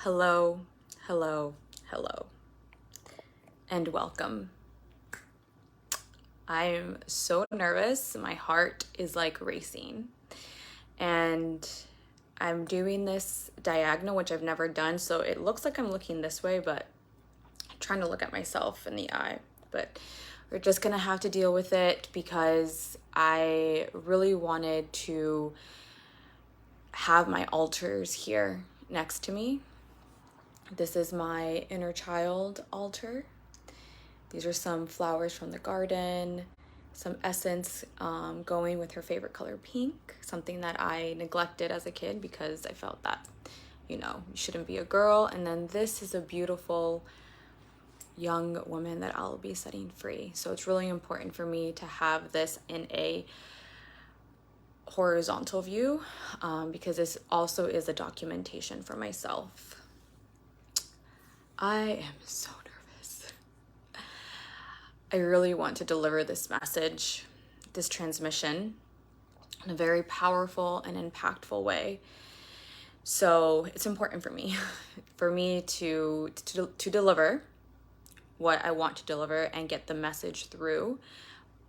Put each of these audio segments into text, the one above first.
Hello, hello, hello, and welcome. I'm so nervous. My heart is like racing. And I'm doing this diagonal, which I've never done. So it looks like I'm looking this way, but I'm trying to look at myself in the eye. But we're just gonna have to deal with it because I really wanted to have my altars here next to me. This is my inner child altar. These are some flowers from the garden, some essence going with her favorite color, pink, something that I neglected as a kid because I felt that, you shouldn't be a girl. And then this is a beautiful young woman that I'll be setting free. So it's really important for me to have this in a horizontal view because this also is a documentation for myself. I am so nervous. I really want to deliver this message, this transmission, in a very powerful and impactful way. So it's important for me to deliver what I want to deliver and get the message through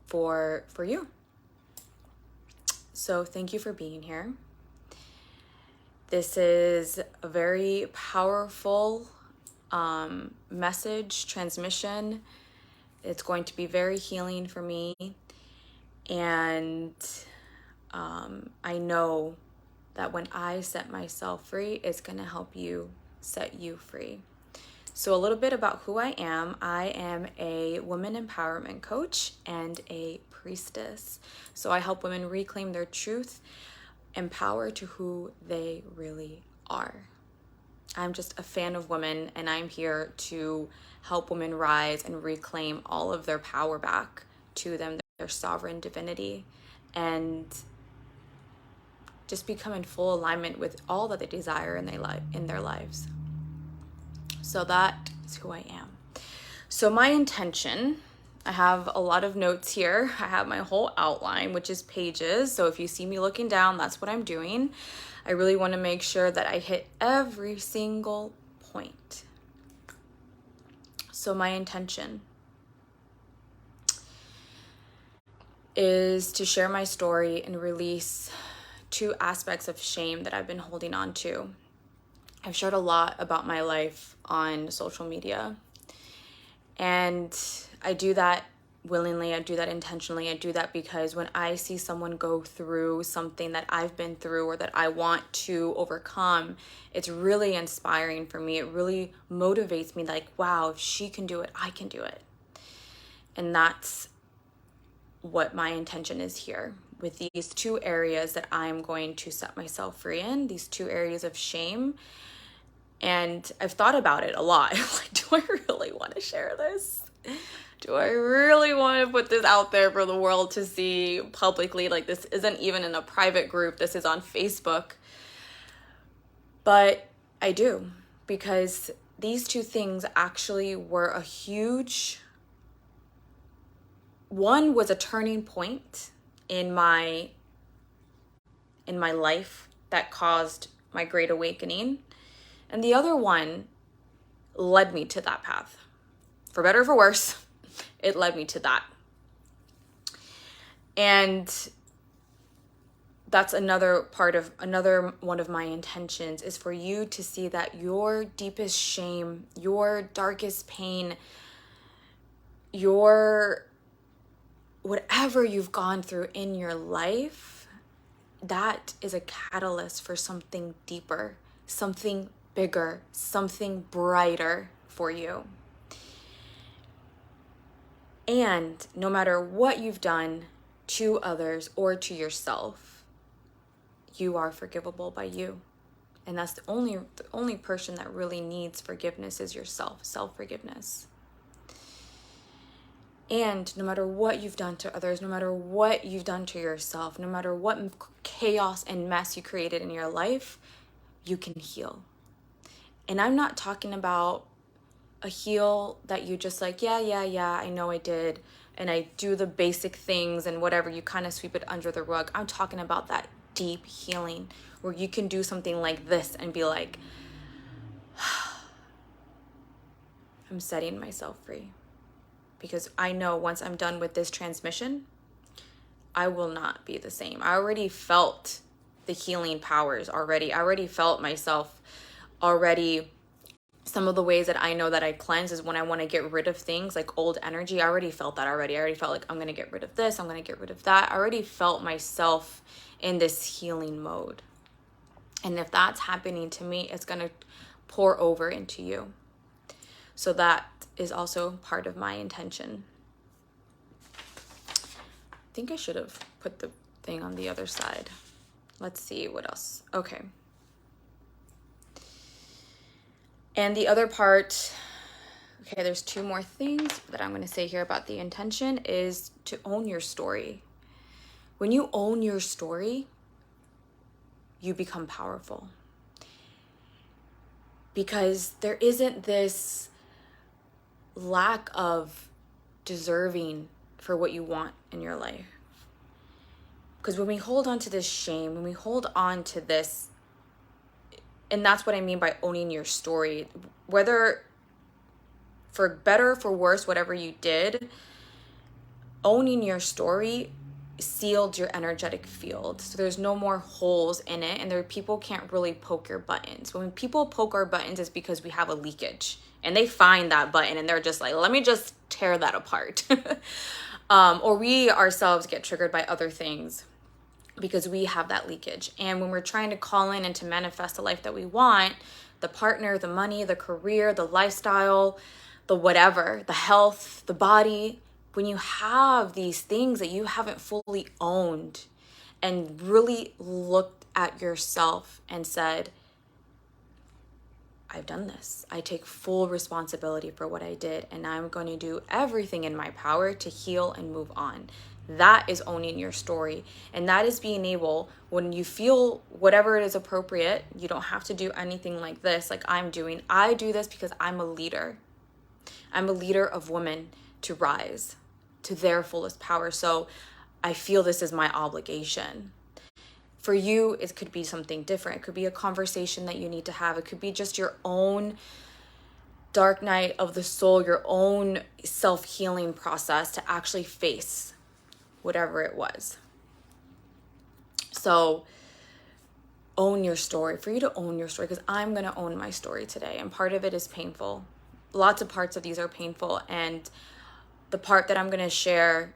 for you. So thank you for being here. This is a very powerful message, transmission. It's going to be very healing for me. And I know that when I set myself free, it's going to help you set you free. So a little bit about who I am. I am a woman empowerment coach and a priestess. So I help women reclaim their truth, empower to who they really are. I'm just a fan of women, and I'm here to help women rise and reclaim all of their power back to them, their sovereign divinity, and just become in full alignment with all that they desire in their lives. So that is who I am. So my intention, I have a lot of notes here. I have my whole outline, which is pages. So if you see me looking down, that's what I'm doing. I really want to make sure that I hit every single point. So my intention is to share my story and release 2 aspects of shame that I've been holding on to. I've shared a lot about my life on social media, and I do that willingly. I do that intentionally. I do that because when I see someone go through something that I've been through or that I want to overcome, it's really inspiring for me. It really motivates me, like, wow, if she can do it, I can do it. And that's what my intention is here with these 2 areas that I'm going to set myself free in, these 2 areas of shame. And I've thought about it a lot. Like, do I really want to share this? Do I really want to put this out there for the world to see publicly? Like, this isn't even in a private group. This is on Facebook. But I do, because these 2 things actually were a huge... One was a turning point in my life that caused my great awakening. And the other one led me to that path. For better or for worse, it led me to that. And that's another one of my intentions, is for you to see that your deepest shame, your darkest pain, your whatever you've gone through in your life, that is a catalyst for something deeper, something bigger, something brighter for you. And no matter what you've done to others or to yourself, you are forgivable by you. And that's the only person that really needs forgiveness is yourself, self-forgiveness. And no matter what you've done to others, no matter what you've done to yourself, no matter what chaos and mess you created in your life, you can heal. And I'm not talking about a heal that you just like, yeah, I know I did, and I do the basic things and whatever, you kind of sweep it under the rug. I'm talking about that deep healing where you can do something like this and be like, I'm setting myself free. Because I know once I'm done with this transmission, I will not be the same. I already felt the healing powers already. I already felt myself already. Some of the ways that I know that I cleanse is when I want to get rid of things like old energy. I already felt that already. I already felt like I'm going to get rid of this. I'm going to get rid of that. I already felt myself in this healing mode. And if that's happening to me, it's going to pour over into you. So that is also part of my intention. I think I should have put the thing on the other side. Let's see what else. Okay. And the other part, okay, there's two more things that I'm going to say here about the intention is to own your story. When you own your story, you become powerful. Because there isn't this lack of deserving for what you want in your life. Because when we hold on to this shame, when we hold on to this, and that's what I mean by owning your story, whether for better, for worse, whatever you did, owning your story sealed your energetic field. So there's no more holes in it, and people can't really poke your buttons. When people poke our buttons, it's because we have a leakage, and they find that button and they're just like, let me just tear that apart. Or we ourselves get triggered by other things because we have that leakage. And when we're trying to call in and to manifest the life that we want, the partner, the money, the career, the lifestyle, the whatever, the health, the body, when you have these things that you haven't fully owned and really looked at yourself and said, I've done this. I take full responsibility for what I did, and I'm going to do everything in my power to heal and move on. That is owning your story. And that is being able, when you feel whatever it is appropriate, you don't have to do anything like this, like I'm doing. I do this because I'm a leader. I'm a leader of women to rise to their fullest power. So I feel this is my obligation. For you, it could be something different. It could be a conversation that you need to have. It could be just your own dark night of the soul, your own self-healing process to actually face whatever it was. So own your story. For you to own your story, because I'm going to own my story today. And part of it is painful. Lots of parts of these are painful. And the part that I'm going to share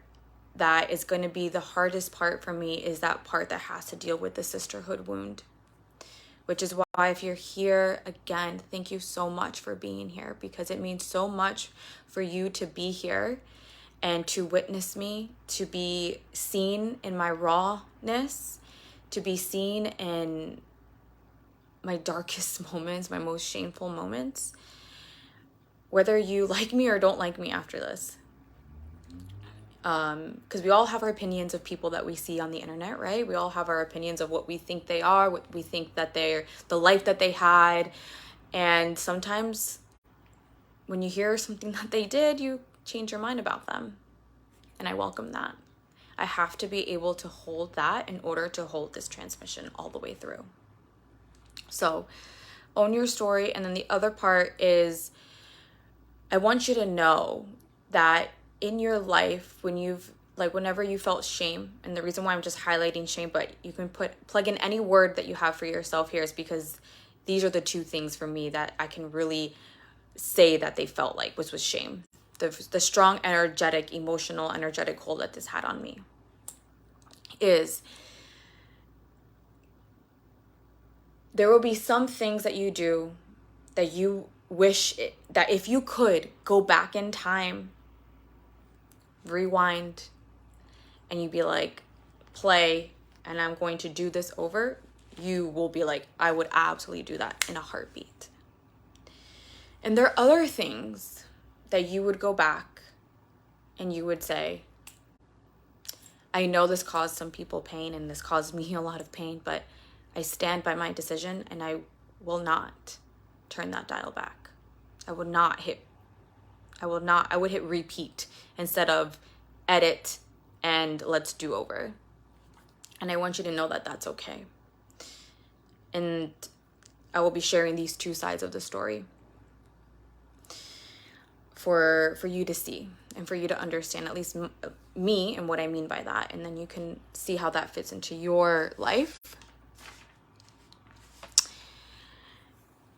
that is going to be the hardest part for me is that part that has to deal with the sisterhood wound. Which is why if you're here, again, thank you so much for being here, because it means so much for you to be here and to witness me, to be seen in my rawness, to be seen in my darkest moments, my most shameful moments, whether you like me or don't like me after this. Because we all have our opinions of people that we see on the internet, right? We all have our opinions of what we think they are, what we think that they're, the life that they had. And sometimes when you hear something that they did, you change your mind about them. And I welcome that. I have to be able to hold that in order to hold this transmission all the way through. So own your story. And then the other part is, I want you to know that in your life, when you've, like, whenever you felt shame, and the reason why I'm just highlighting shame, but you can plug in any word that you have for yourself here, is because these are the two things for me that I can really say that they felt like, which was shame. The strong, energetic, emotional, energetic hold that this had on me is there will be some things that you do that you wish that if you could go back in time, rewind, and you'd be like, play, and I'm going to do this over, you will be like, I would absolutely do that in a heartbeat. And there are other things that you would go back and you would say, I know this caused some people pain and this caused me a lot of pain, but I stand by my decision and I will not turn that dial back. I would hit repeat instead of edit and let's do over. And I want you to know that that's okay. And I will be sharing these two sides of the story. for you to see and for you to understand at least me and what I mean by that. And then you can see how that fits into your life.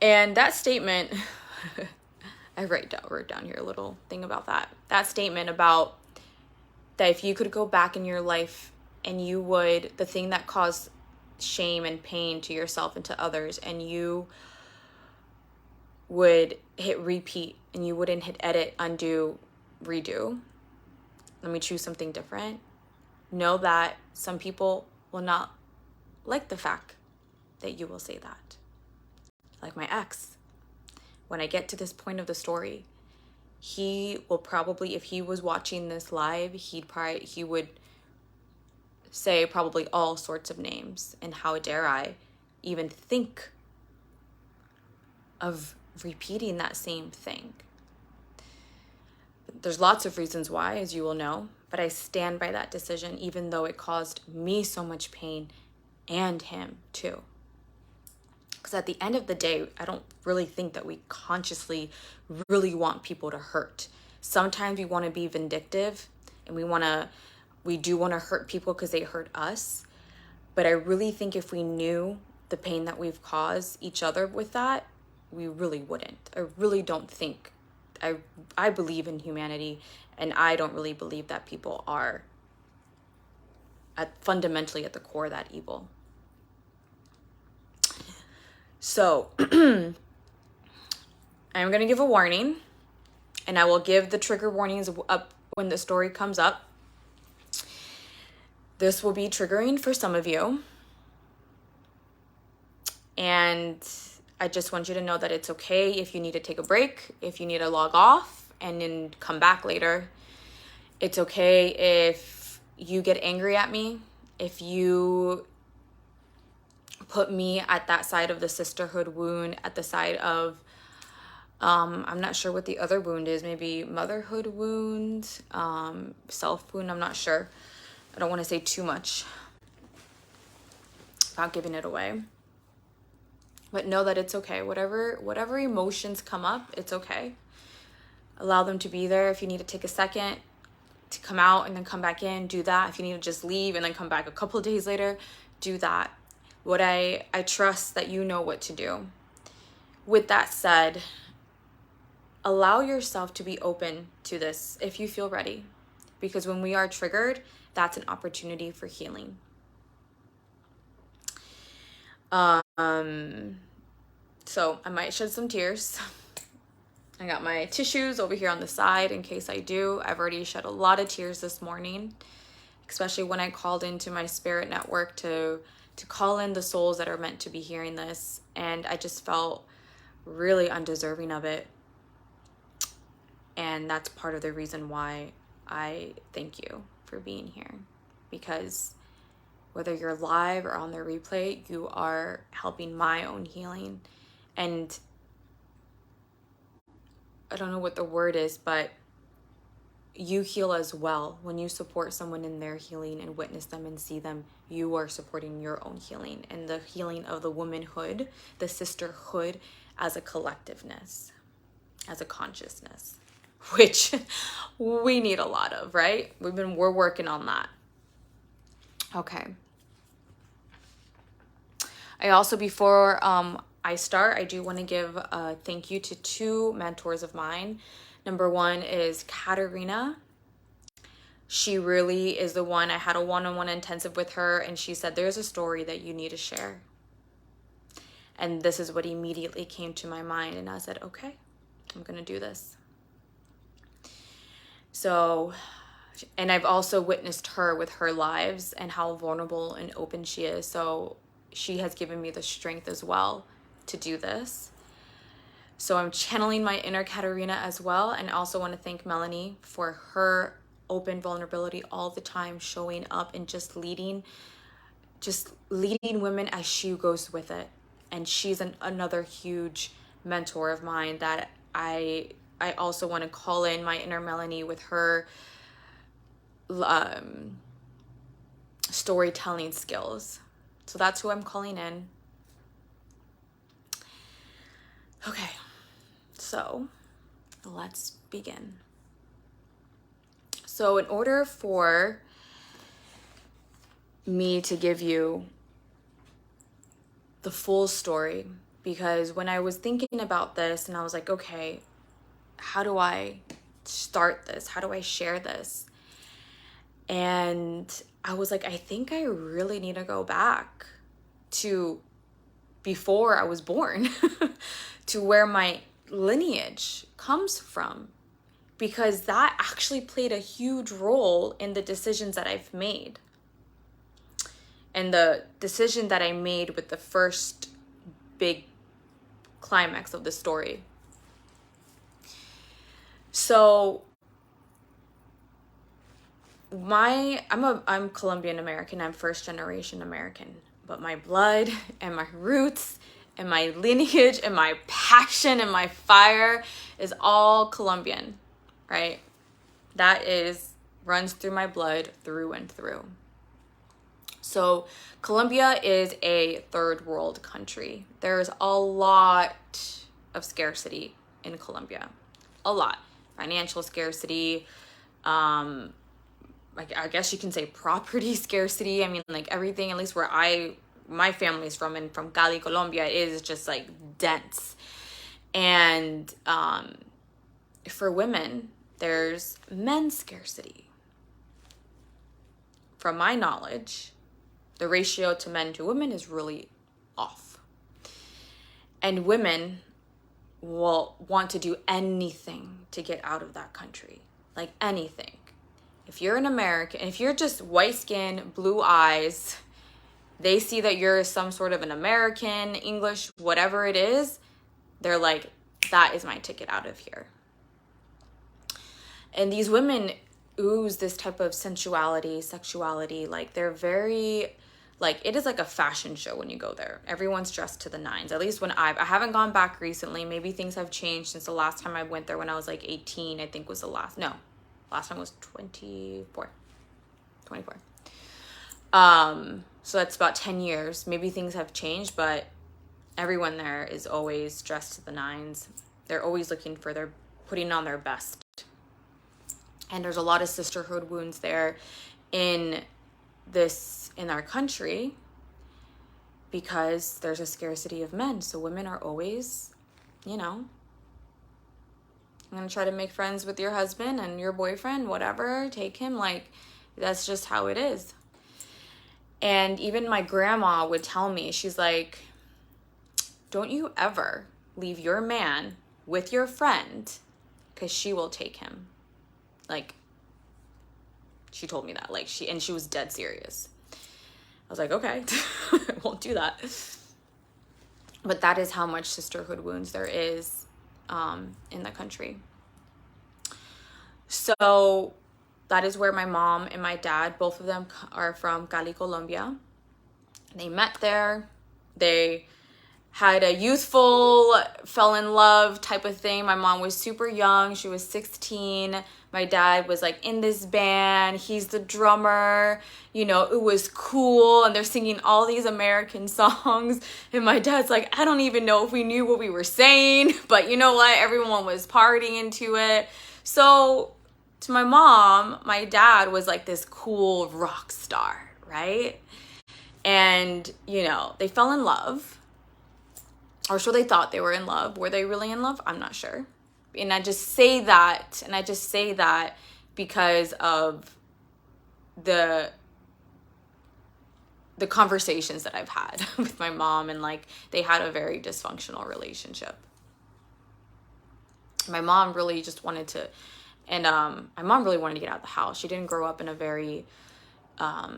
And that statement, I wrote down here a little thing about that. That statement about that if you could go back in your life and you would, the thing that caused shame and pain to yourself and to others, and you would hit repeat and you wouldn't hit edit, undo, redo. Let me choose something different. Know that some people will not like the fact that you will say that. Like my ex. When I get to this point of the story, he will probably, if he was watching this live, he would say probably all sorts of names. And how dare I even think of repeating that same thing? There's lots of reasons why, as you will know, but I stand by that decision, even though it caused me so much pain and him too. Because at the end of the day, I don't really think that we consciously really want people to hurt. Sometimes we want to be vindictive and we do want to hurt people because they hurt us. But I really think if we knew the pain that we've caused each other with that, we really wouldn't. I really don't think. I believe in humanity, and I don't really believe that people are fundamentally at the core that evil. So I'm going to give a warning, and I will give the trigger warnings up when the story comes up. This will be triggering for some of you. And I just want you to know that it's okay if you need to take a break, if you need to log off and then come back later. It's okay if you get angry at me, if you put me at that side of the sisterhood wound, at the side of, I'm not sure what the other wound is, maybe motherhood wound, self wound, I'm not sure. I don't want to say too much about giving it away. But know that it's okay. Whatever emotions come up, it's okay. Allow them to be there. If you need to take a second to come out and then come back in, do that. If you need to just leave and then come back a couple of days later, do that. I trust that you know what to do. With that said, allow yourself to be open to this if you feel ready. Because when we are triggered, that's an opportunity for healing. So I might shed some tears. I got my tissues over here on the side in case I do. I've already shed a lot of tears this morning, especially when I called into my spirit network to call in the souls that are meant to be hearing this. And I just felt really undeserving of it. And that's part of the reason why I thank you for being here. Because whether you're live or on the replay, you are helping my own healing. And I don't know what the word is, but you heal as well. When you support someone in their healing and witness them and see them, you are supporting your own healing and the healing of the womanhood, the sisterhood as a collectiveness, as a consciousness, which we need a lot of, right? We're working on that. Okay. I also, before I start, I do want to give a thank you to two mentors of mine. Number one is Katerina. She really is the one. I had a one-on-one intensive with her, and she said, there's a story that you need to share. And this is what immediately came to my mind. And I said, okay, I'm going to do this. So, and I've also witnessed her with her lives and how vulnerable and open she is. So she has given me the strength as well to do this. So I'm channeling my inner Katerina as well. And I also want to thank Melanie for her open vulnerability all the time, showing up and just leading women as she goes with it. And she's another huge mentor of mine that I also want to call in my inner Melanie with her storytelling skills. So that's who I'm calling in. Okay, so let's begin. So in order for me to give you the full story, because when I was thinking about this and I was like, okay, how do I start this? How do I share this? And I was like, I think I really need to go back to before I was born to where my lineage comes from, because that actually played a huge role in the decisions that I've made. And the decision that I made with the first big climax of the story. So I'm Colombian American. I'm first generation American, but my blood and my roots and my lineage and my passion and my fire is all Colombian, right? That runs through my blood through and through. So Colombia is a third world country. There's a lot of scarcity in Colombia, a lot. Financial scarcity, I guess you can say property scarcity. I mean, like everything, at least where my family's from, and from Cali, Colombia, is just like dense. And for women, there's men's scarcity. From my knowledge, the ratio to men to women is really off. And women will want to do anything to get out of that country. Like anything. If you're an American, if you're just white skin, blue eyes, they see that you're some sort of an American, English, whatever it is, they're like, that is my ticket out of here. And these women ooze this type of sensuality, sexuality, like they're very, like it is like a fashion show when you go there. Everyone's dressed to the nines. At least when I haven't gone back recently. Maybe things have changed since the last time I went there when I was like 18, I think was the last. No, last time was 24. So that's about 10 years. Maybe things have changed, but everyone there is always dressed to the nines. They're always putting on their best. And there's a lot of sisterhood wounds there in our country, because there's a scarcity of men. So women are always, I'm going to try to make friends with your husband and your boyfriend, whatever, take him. Like, that's just how it is. And even my grandma would tell me, she's like, don't you ever leave your man with your friend, because she will take him. Like, she told me that, like she was dead serious. I was like, okay, I won't do that. But that is how much sisterhood wounds there is in the country. So that is where my mom and my dad, both of them are from Cali, Colombia. They met there. They had a youthful, fell in love type of thing. My mom was super young. She was 16. My dad was like in this band. He's the drummer. It was cool. And they're singing all these American songs. And my dad's like, I don't even know if we knew what we were saying. But you know what? Everyone was partying to it. So to my mom, my dad was like this cool rock star, right? And, they fell in love. Or so they thought they were in love. Were they really in love? I'm not sure. And I just say that because of the conversations that I've had with my mom, and like they had a very dysfunctional relationship. My mom really just wanted to, and my mom really wanted to get out of the house. She didn't grow up in a very, I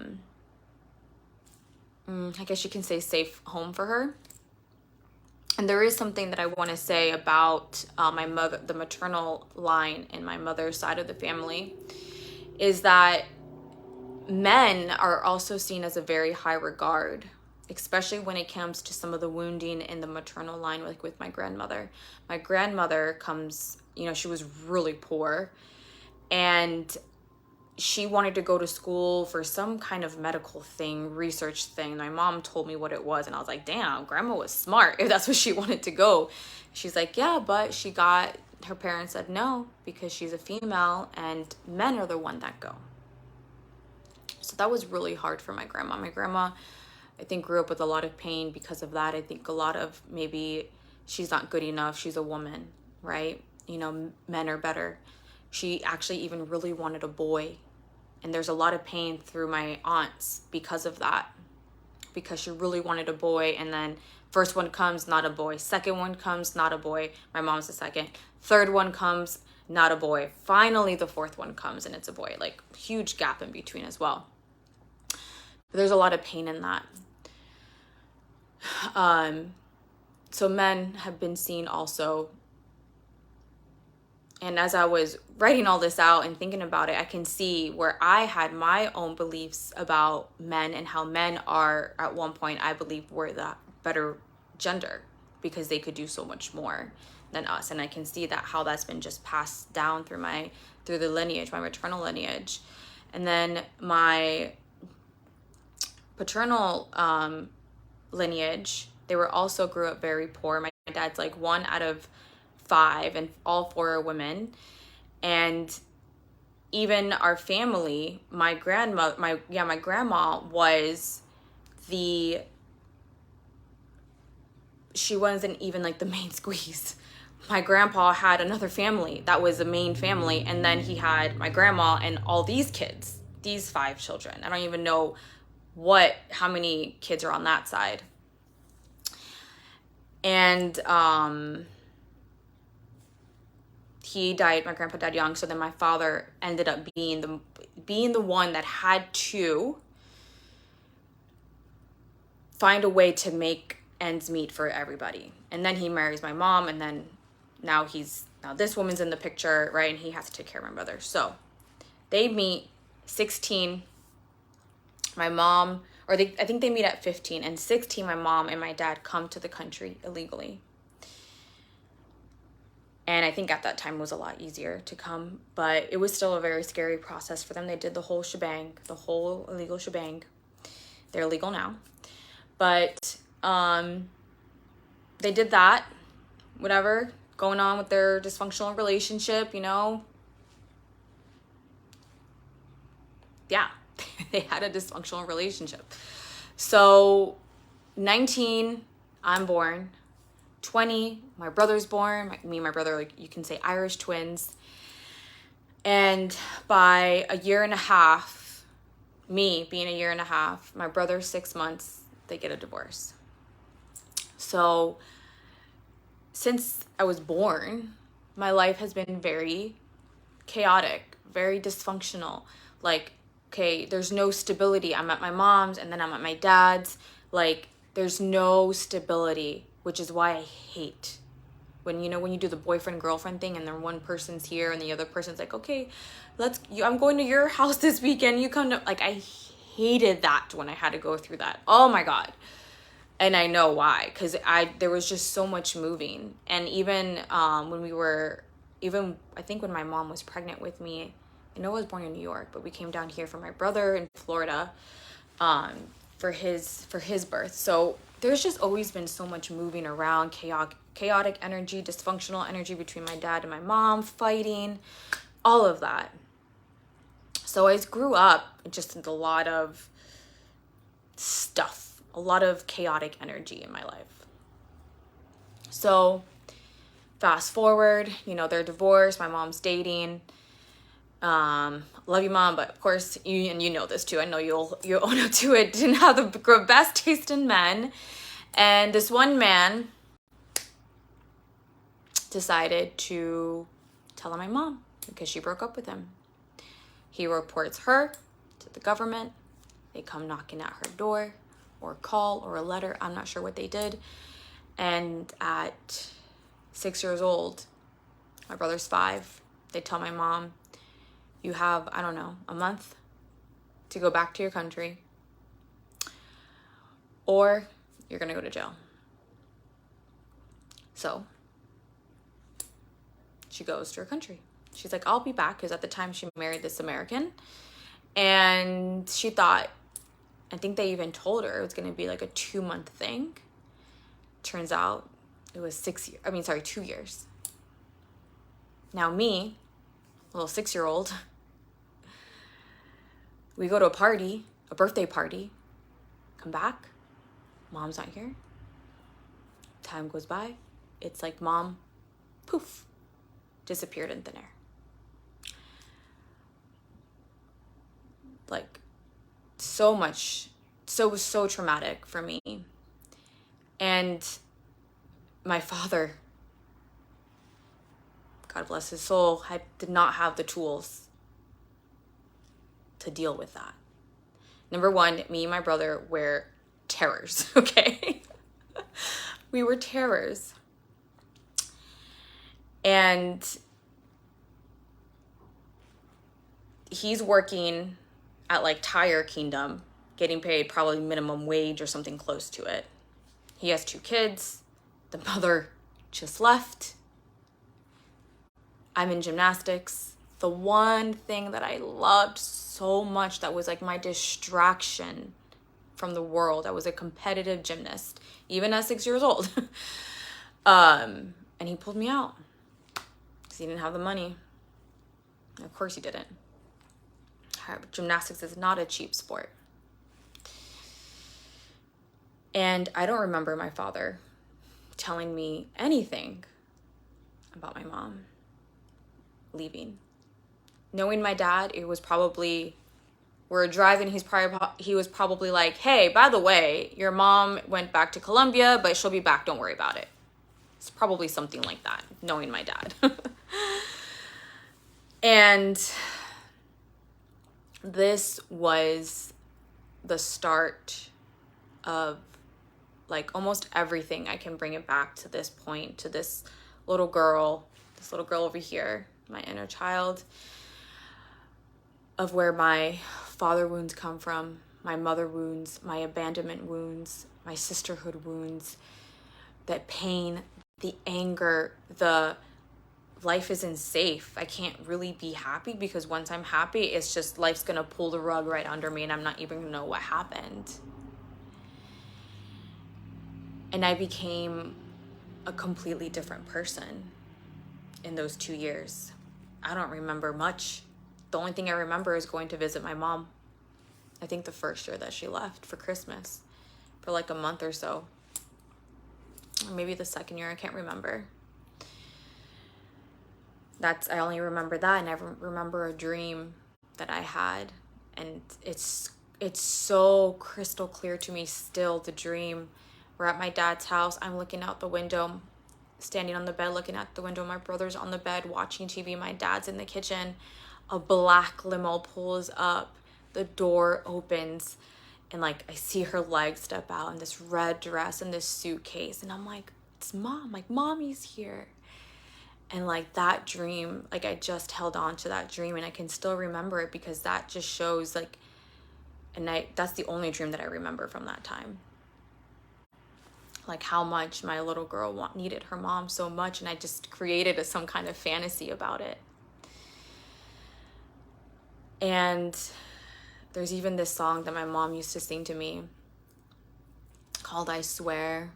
guess you can say, safe home for her. And there is something that I want to say about my mother, the maternal line in my mother's side of the family, is that men are also seen as a very high regard, especially when it comes to some of the wounding in the maternal line, like with my grandmother. My grandmother comes, she was really poor, and she wanted to go to school for some kind of medical thing, research thing. My mom told me what it was, and I was like, damn, grandma was smart if that's what she wanted to go. She's like, yeah, but she got, her parents said no, because she's a female and men are the one that go. So that was really hard for my grandma. My grandma, I think, grew up with a lot of pain because of that. I think a lot of maybe she's not good enough. She's a woman, right? You know, men are better. She actually even really wanted a boy. And there's a lot of pain through my aunts because of that. Because she really wanted a boy, and then first one comes, not a boy. Second one comes, not a boy. My mom's the second. Third one comes, not a boy. Finally, the fourth one comes, and it's a boy. Like, huge gap in between as well. But there's a lot of pain in that. So men have been seen also. And as I was writing all this out and thinking about it, I can see where I had my own beliefs about men and how men are, at one point, I believe, were the better gender because they could do so much more than us. And I can see that how that's been just passed down through the lineage, my maternal lineage. And then my paternal lineage, they were also grew up very poor. My dad's like 1 out of 5, and all 4 are women. And even our family, my grandma was she wasn't even like the main squeeze. My grandpa had another family that was the main family, and then he had my grandma and all these kids, these 5 children. I don't even know how many kids are on that side. And he died, my grandpa died young, so then my father ended up being the one that had to find a way to make ends meet for everybody. And then he marries my mom, and then now this woman's in the picture, right? And he has to take care of my brother. So they meet 16. My mom, I think they meet at 15, and 16, my mom and my dad come to the country illegally. And I think at that time it was a lot easier to come, but it was still a very scary process for them. They did the whole shebang, the whole illegal shebang. They're legal now. But they did that, whatever, going on with their dysfunctional relationship, you know. Yeah, they had a dysfunctional relationship. So 19, I'm born. 20, my brother's born. Me and my brother, like, you can say Irish twins. And by a year and a half, me being a year and a half, my brother 6 months, they get a divorce. So since I was born, my life has been very chaotic, very dysfunctional. Like, okay, there's no stability. I'm at my mom's and then I'm at my dad's. Like, there's no stability, which is why I hate when you do the boyfriend-girlfriend thing and then one person's here and the other person's like, okay, I'm going to your house this weekend. You come to, like, I hated that when I had to go through that. Oh my God. And I know why, because there was just so much moving. And even I think when my mom was pregnant with me, I know I was born in New York, but we came down here for my brother in Florida for his birth. So there's just always been so much moving around, chaotic energy, dysfunctional energy between my dad and my mom, fighting, all of that. So I grew up just with a lot of stuff, a lot of chaotic energy in my life. So fast forward, they're divorced, my mom's dating. Love you, Mom, but of course, you know this too. I know you'll own up to it. Didn't have the best taste in men. And this one man decided to tell on my mom because she broke up with him. He reports her to the government. They come knocking at her door or call or a letter. I'm not sure what they did. And at 6 years old, my brother's 5, they tell my mom, you have, I don't know, a month to go back to your country, or you're going to go to jail. So she goes to her country. She's like, I'll be back, because at the time she married this American. And she thought, I think they even told her it was going to be like a 2-month thing. Turns out it was 2 years. Now me, little 6-year-old, we go to a party, a birthday party, come back, mom's not here. Time goes by. It's like mom, poof, disappeared in thin air. Like, so much, so it was so traumatic for me. And my father, God bless his soul, did not have the tools to deal with that. Number one, me and my brother were terrors, okay? We were terrors. And he's working at like Tire Kingdom, getting paid probably minimum wage or something close to it. He has 2 kids. The mother just left. I'm in gymnastics. The one thing that I loved so much, that was like my distraction from the world. I was a competitive gymnast, even at 6 years old. And he pulled me out because he didn't have the money. Of course he didn't. Gymnastics is not a cheap sport. And I don't remember my father telling me anything about my mom leaving. Knowing my dad, it was probably, we're driving, he was probably like, hey, by the way, your mom went back to Colombia, but she'll be back, don't worry about it. It's probably something like that, knowing my dad. And this was the start of like almost everything. I can bring it back to this point, to this little girl over here, my inner child, of where my father wounds come from, my mother wounds, my abandonment wounds, my sisterhood wounds, that pain, the anger, the life isn't safe. I can't really be happy because once I'm happy, it's just life's gonna pull the rug right under me and I'm not even gonna know what happened. And I became a completely different person in those 2 years. I don't remember much. The only thing I remember is going to visit my mom. I think the first year that she left for Christmas for like a month or so. Or maybe the second year, I can't remember. I only remember that, and I remember a dream that I had, and it's so crystal clear to me still, the dream. We're at my dad's house. I'm looking out the window, standing on the bed, looking at the window. My brother's on the bed watching TV. My dad's in the kitchen. A black limo pulls up. The door opens, and like I see her legs step out in this red dress and this suitcase, and I'm like, it's mom. Like, mommy's here. And like that dream, like I just held on to that dream, and I can still remember it because that just shows like, that's the only dream that I remember from that time. Like how much my little girl needed her mom so much, and I just created some kind of fantasy about it. And there's even this song that my mom used to sing to me called I Swear.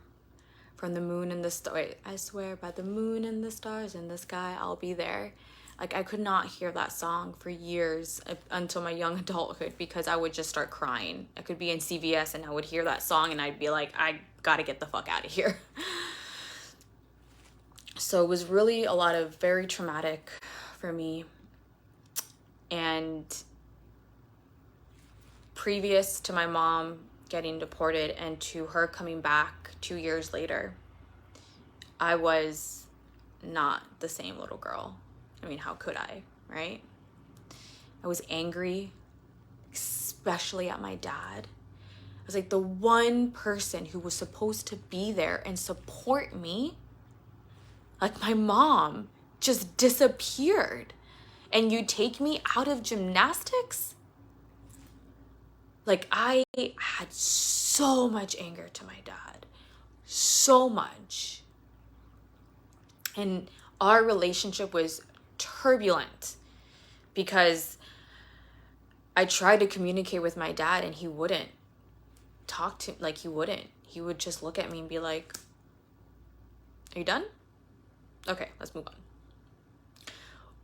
From the moon and the stars, I swear by the moon and the stars in the sky, I'll be there. Like I could not hear that song for years until my young adulthood because I would just start crying. I could be in CVS and I would hear that song and I'd be like, I gotta get the fuck out of here. So it was really a lot of very traumatic for me. And previous to my mom getting deported and to her coming back 2 years later, I was not the same little girl. I mean, how could I, right? I was angry, especially at my dad. I was like the one person who was supposed to be there and support me. Like my mom just disappeared. And you take me out of gymnastics? Like I had so much anger to my dad, so much. And our relationship was turbulent because I tried to communicate with my dad and he wouldn't talk to, like he wouldn't. He would just look at me and be like, are you done? Okay, let's move on.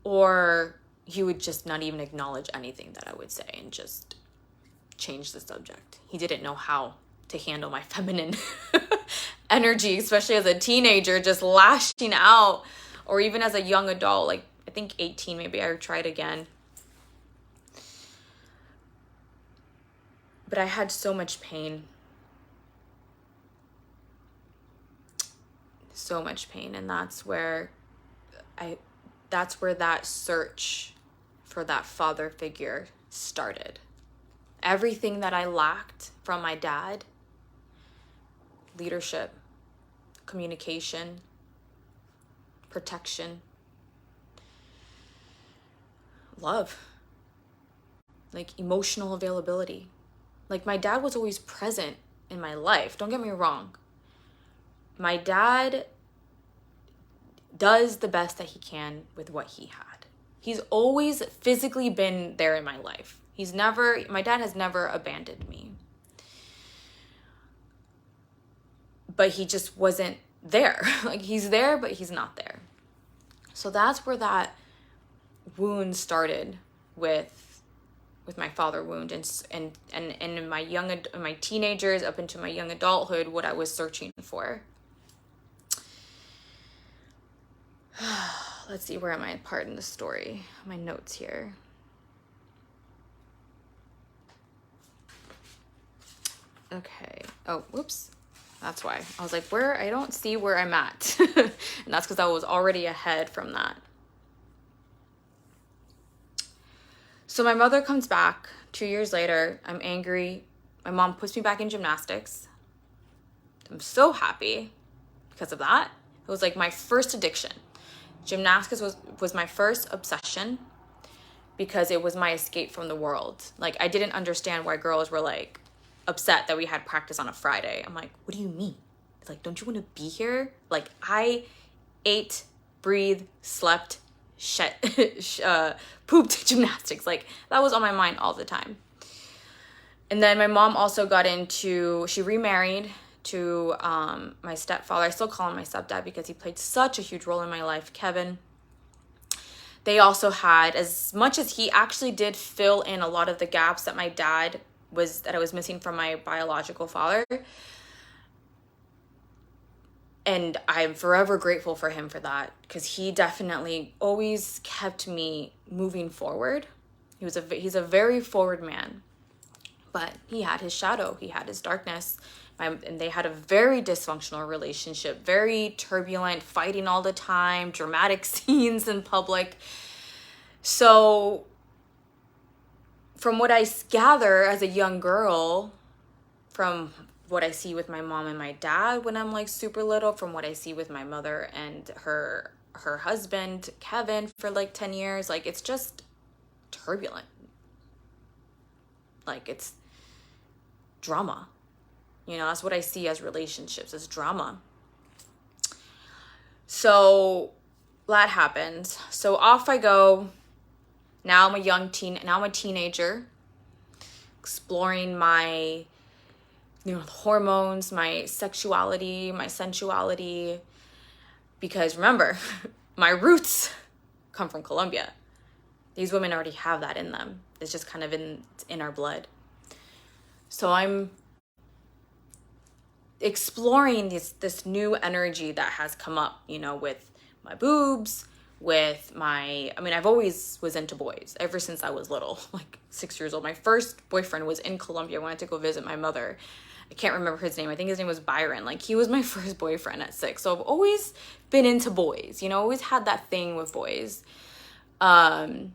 or he would just not even acknowledge anything that I would say and just change the subject. He didn't know how to handle my feminine energy, especially as a teenager, just lashing out, or even as a young adult, like I think 18, maybe I tried again. But I had so much pain. So much pain. And that's where that search for that father figure started. Everything that I lacked from my dad, leadership, communication, protection, love, like emotional availability. Like, my dad was always present in my life. Don't get me wrong. My dad does the best that he can with what he had. He's always physically been there in my life. My dad has never abandoned me. But he just wasn't there. Like, he's there, but he's not there. So that's where that wound started with my father wound, and in my teenagers up into my young adulthood, what I was searching for. Let's see, where am I part in the story? My notes here. Okay. Oh, whoops. That's why. I was like, I don't see where I'm at. And that's because I was already ahead from that. So my mother comes back 2 years later. I'm angry. My mom puts me back in gymnastics. I'm so happy because of that. It was like my first addiction. Gymnastics was my first obsession because it was my escape from the world. Like, I didn't understand why girls were like upset that we had practice on a Friday. I'm like, what do you mean? It's like, don't you want to be here? Like, I ate, breathed, slept, pooped gymnastics. Like, that was on my mind all the time. And then my mom also she remarried to my stepfather. I still call him my stepdad because he played such a huge role in my life, Kevin. They also had, as much as he actually did fill in a lot of the gaps that that I was missing from my biological father. And I'm forever grateful for him for that, because he definitely always kept me moving forward. He's a very forward man, but he had his shadow, he had his darkness. And they had a very dysfunctional relationship, very turbulent, fighting all the time, dramatic scenes in public. So from what I gather as a young girl, from what I see with my mom and my dad when I'm like super little, from what I see with my mother and her husband, Kevin, for like 10 years, like, it's just turbulent. Like, it's drama. You know, that's what I see as relationships, as drama. So that happens. So off I go. Now I'm a teenager, exploring my, hormones, my sexuality, my sensuality. Because remember, my roots come from Colombia. These women already have that in them. It's just kind of in our blood. So I'm exploring this new energy that has come up, with my boobs, I've always was into boys ever since I was little, like 6 years old. My first boyfriend was in Colombia. I wanted to go visit my mother. I can't remember his name. I think his name was Byron. Like, he was my first boyfriend at 6. So I've always been into boys, always had that thing with boys. And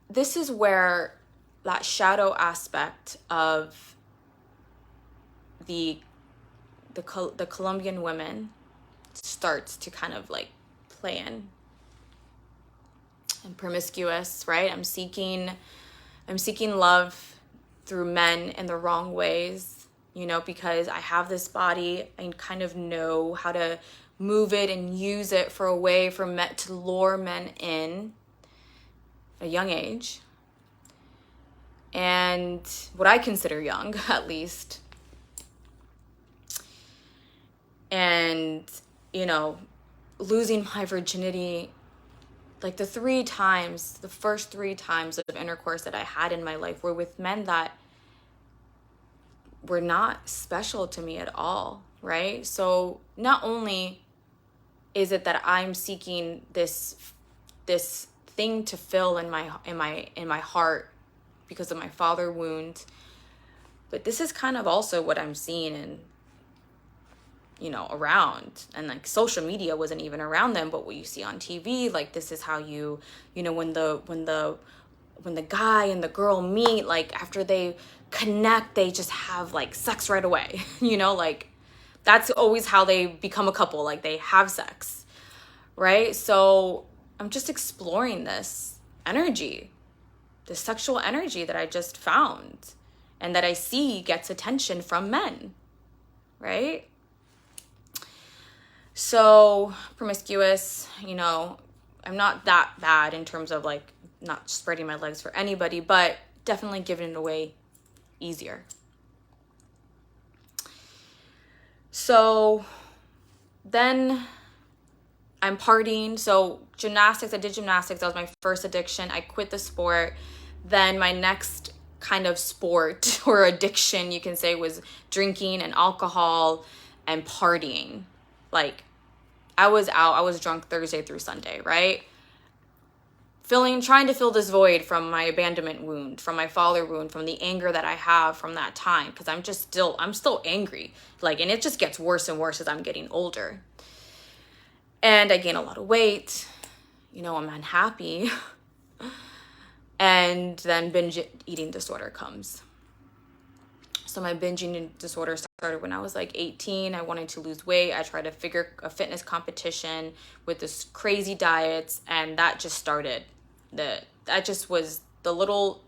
this is where that shadow aspect of the Colombian women starts to kind of like play in. I'm promiscuous, right? I'm seeking love through men in the wrong ways, because I have this body. I kind of know how to move it and use it for a way for men to lure men in at a young age. And what I consider young, at least. And, losing my virginity, like the first 3 times of intercourse that I had in my life were with men that were not special to me at all, right? So not only is it that I'm seeking this thing to fill in my heart because of my father wound, but this is kind of also what I'm seeing in, around, and like social media wasn't even around then, but what you see on TV, like this is how when the guy and the girl meet, like after they connect, they just have like sex right away, like that's always how they become a couple, like they have sex, right? So I'm just exploring this energy, this sexual energy that I just found and that I see gets attention from men, right? So promiscuous, I'm not that bad in terms of like not spreading my legs for anybody, but definitely giving it away easier. So then I'm partying. So gymnastics, I did gymnastics. That was my first addiction. I quit the sport. Then my next kind of sport or addiction, you can say, was drinking and alcohol and partying. Like I was drunk Thursday through Sunday, right? Trying to fill this void from my abandonment wound, from my father wound, from the anger that I have from that time. Cause I'm still angry. Like, and it just gets worse and worse as I'm getting older. And I gain a lot of weight, I'm unhappy. And then binge eating disorder comes. So my binge eating disorder started when I was like 18. I wanted to lose weight. I tried to figure a fitness competition with this crazy diets, and that just started. That just was the little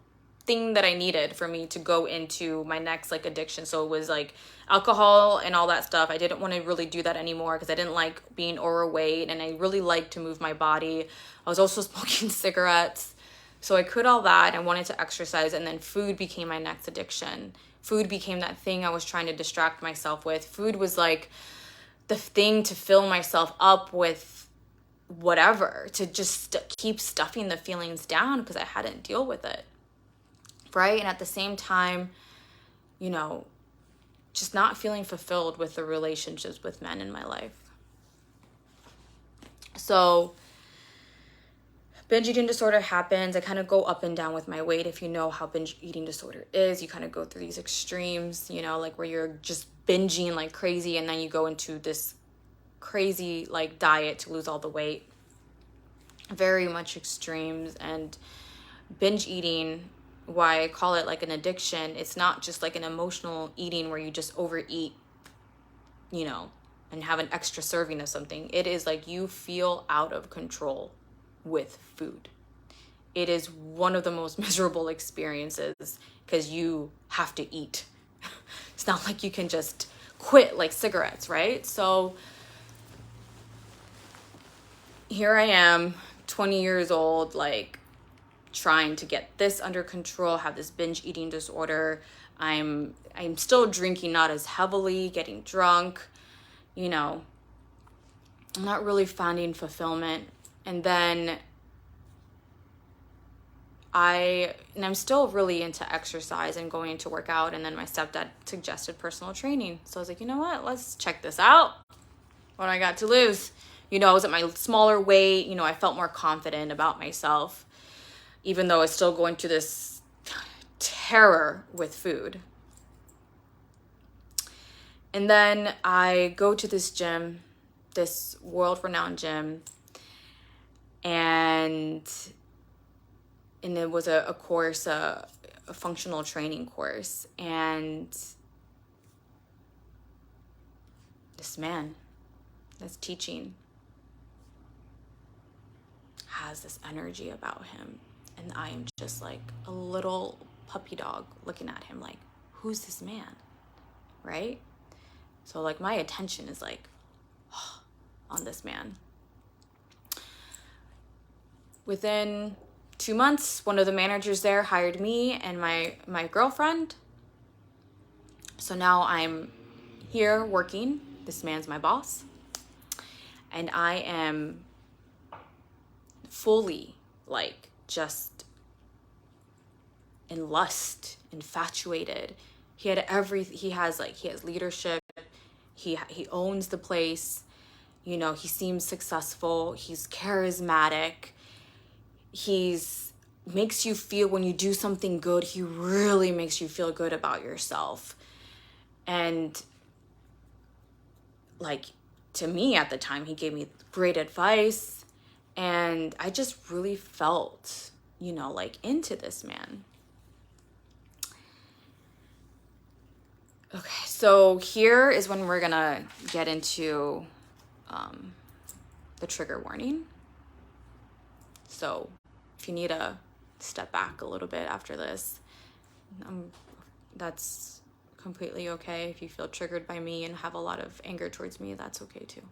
thing that I needed for me to go into my next like addiction. So it was like alcohol and all that stuff. I didn't want to really do that anymore because I didn't like being overweight, and I really liked to move my body. I was also smoking cigarettes. So I quit all that. I wanted to exercise, and then food became my next addiction. Food became that thing I was trying to distract myself with. Food was like the thing to fill myself up with whatever, to just keep stuffing the feelings down because I hadn't dealt with it, right? And at the same time, just not feeling fulfilled with the relationships with men in my life. So binge eating disorder happens. I kind of go up and down with my weight. If you know how binge eating disorder is, you kind of go through these extremes, like where you're just binging like crazy, and then you go into this crazy like diet to lose all the weight. Very much extremes. And binge eating, why I call it like an addiction, it's not just like an emotional eating where you just overeat, and have an extra serving of something. It is like you feel out of control with food. It is one of the most miserable experiences because you have to eat. It's not like you can just quit like cigarettes, right? So here I am, 20 years old, like trying to get this under control, have this binge eating disorder. I'm still drinking, not as heavily, getting drunk, I'm not really finding fulfillment. And then I'm still really into exercise and going to work out. And then my stepdad suggested personal training. So I was like, you know what? Let's check this out. What do I got to lose? I was at my smaller weight. I felt more confident about myself, even though I was still going through this terror with food. And then I go to this gym, this world-renowned gym, and it was a course, a functional training course, and this man that's teaching has this energy about him, and I am just like a little puppy dog looking at him like, who's this man, right? So like my attention is like on this man. Within 2 months, one of the managers there hired me and my girlfriend. So now I'm here working. This man's my boss. and I am fully like just in lust, infatuated. He has leadership. He owns the place. You know, he seems successful. He's charismatic. Makes you feel, when you do something good, he really makes you feel good about yourself. And like, to me at the time, he gave me great advice, and I just really felt, you know, like into this man. Okay, so here is when we're gonna get into the trigger warning. So if you need to step back a little bit after this, that's completely okay. If you feel triggered by me and have a lot of anger towards me, that's okay too.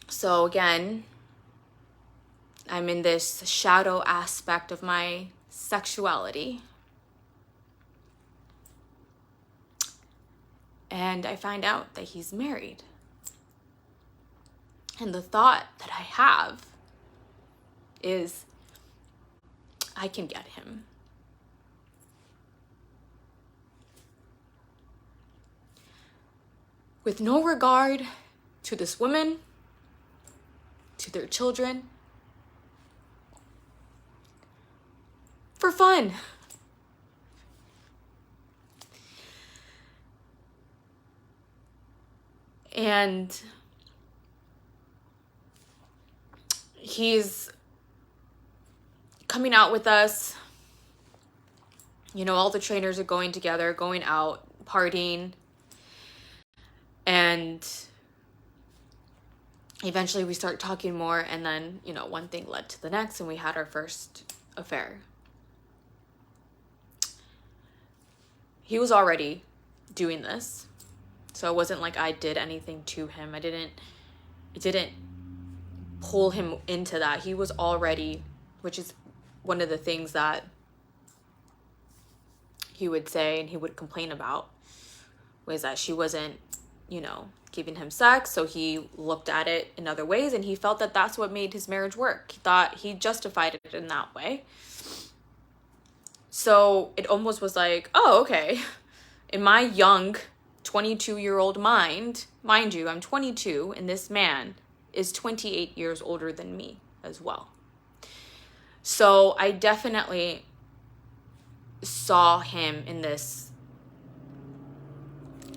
So again, I'm in this shadow aspect of my sexuality. And I find out that he's married. And the thought that I have is, I can get him. With no regard to this woman, to their children, for fun. And he's coming out with us. You know, all the trainers are going together, going out, partying. And eventually we start talking more, and then, you know, one thing led to the next, and we had our first affair. He was already doing this. So it wasn't like I did anything to him. It didn't pull him into that. He was already, which is one of the things that he would say and he would complain about, was that she wasn't, you know, giving him sex. So he looked at it in other ways, and he felt that that's what made his marriage work. He thought he justified it in that way. So it almost was like, oh, okay. In my young 22-year-old mind you, I'm 22, and this man is 28 years older than me as well. So I definitely saw him in this,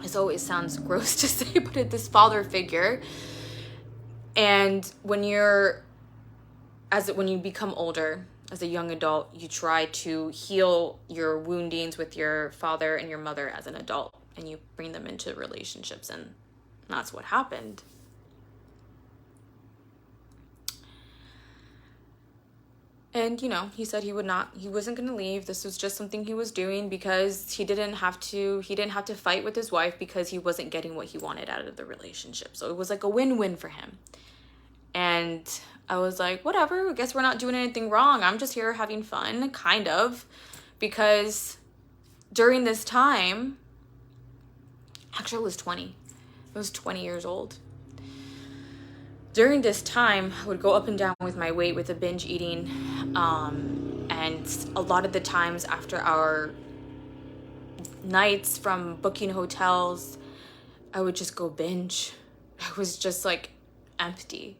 this always sounds gross to say, but at this father figure. And when you become older, as a young adult, you try to heal your woundings with your father and your mother as an adult, and you bring them into relationships, and that's what happened. And, you know, he said he wasn't going to leave. This was just something he was doing because he didn't have to fight with his wife because he wasn't getting what he wanted out of the relationship. So it was like a win-win for him. And I was like, whatever, I guess we're not doing anything wrong. I'm just here having fun, kind of, because during this time, actually I was 20. I was 20 years old. During this time, I would go up and down with my weight with the binge eating. And a lot of the times after our nights from booking hotels, I would just go binge. I was just like empty.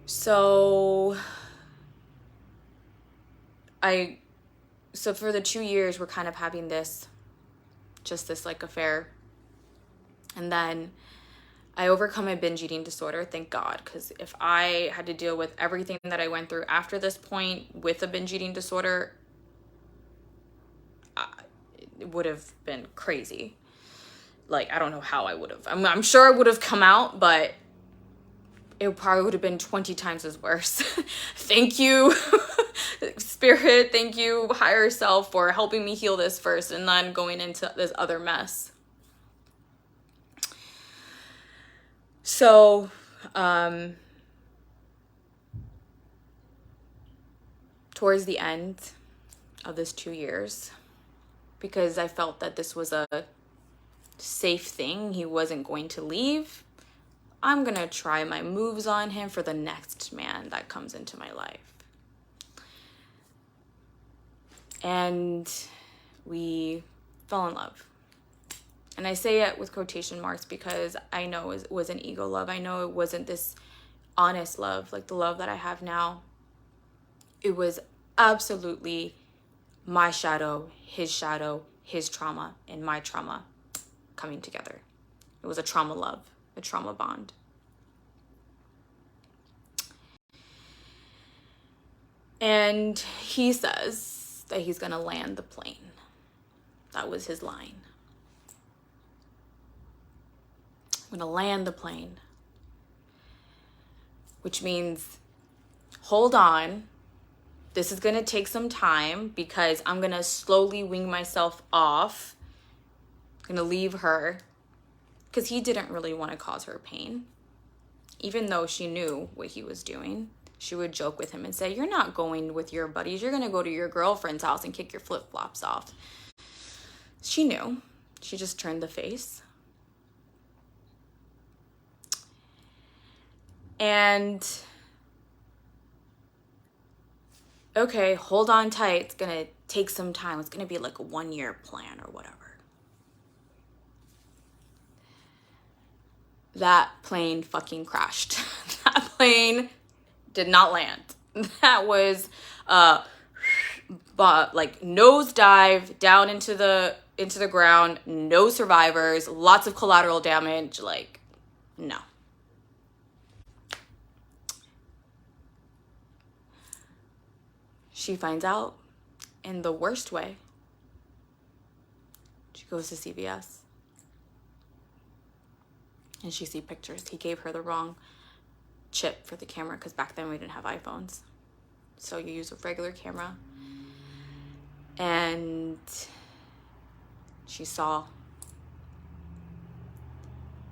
So for the 2 years, we're kind of having this like affair. And then I overcome my binge eating disorder, thank God, because if I had to deal with everything that I went through after this point with a binge eating disorder, it would have been crazy. Like, I don't know how I would have. I'm sure I would have come out, but it probably would have been 20 times as worse. Thank you, Spirit. Thank you, higher self, for helping me heal this first and then going into this other mess. So, towards the end of this 2 years, because I felt that this was a safe thing, he wasn't going to leave, I'm gonna try my moves on him for the next man that comes into my life. And we fell in love. And I say it with quotation marks because I know it was an ego love. I know it wasn't this honest love, like the love that I have now. It was absolutely my shadow, his trauma, and my trauma coming together. It was a trauma love, a trauma bond. And he says that he's gonna land the plane. That was his line. I'm gonna land the plane. Which means, hold on. This is gonna take some time because I'm gonna slowly wing myself off. I'm gonna leave her. Because he didn't really want to cause her pain. Even though she knew what he was doing. She would joke with him and say, you're not going with your buddies. You're gonna go to your girlfriend's house and kick your flip-flops off. She knew. She just turned the face. And okay, hold on tight. It's gonna take some time. It's gonna be like a 1-year plan or whatever. That plane fucking crashed. That plane did not land. That was like nosedive down into the ground. No survivors. Lots of collateral damage. Like, no. She finds out in the worst way. She goes to CVS. And she sees pictures. He gave her the wrong chip for the camera because back then we didn't have iPhones. So you use a regular camera. And she saw.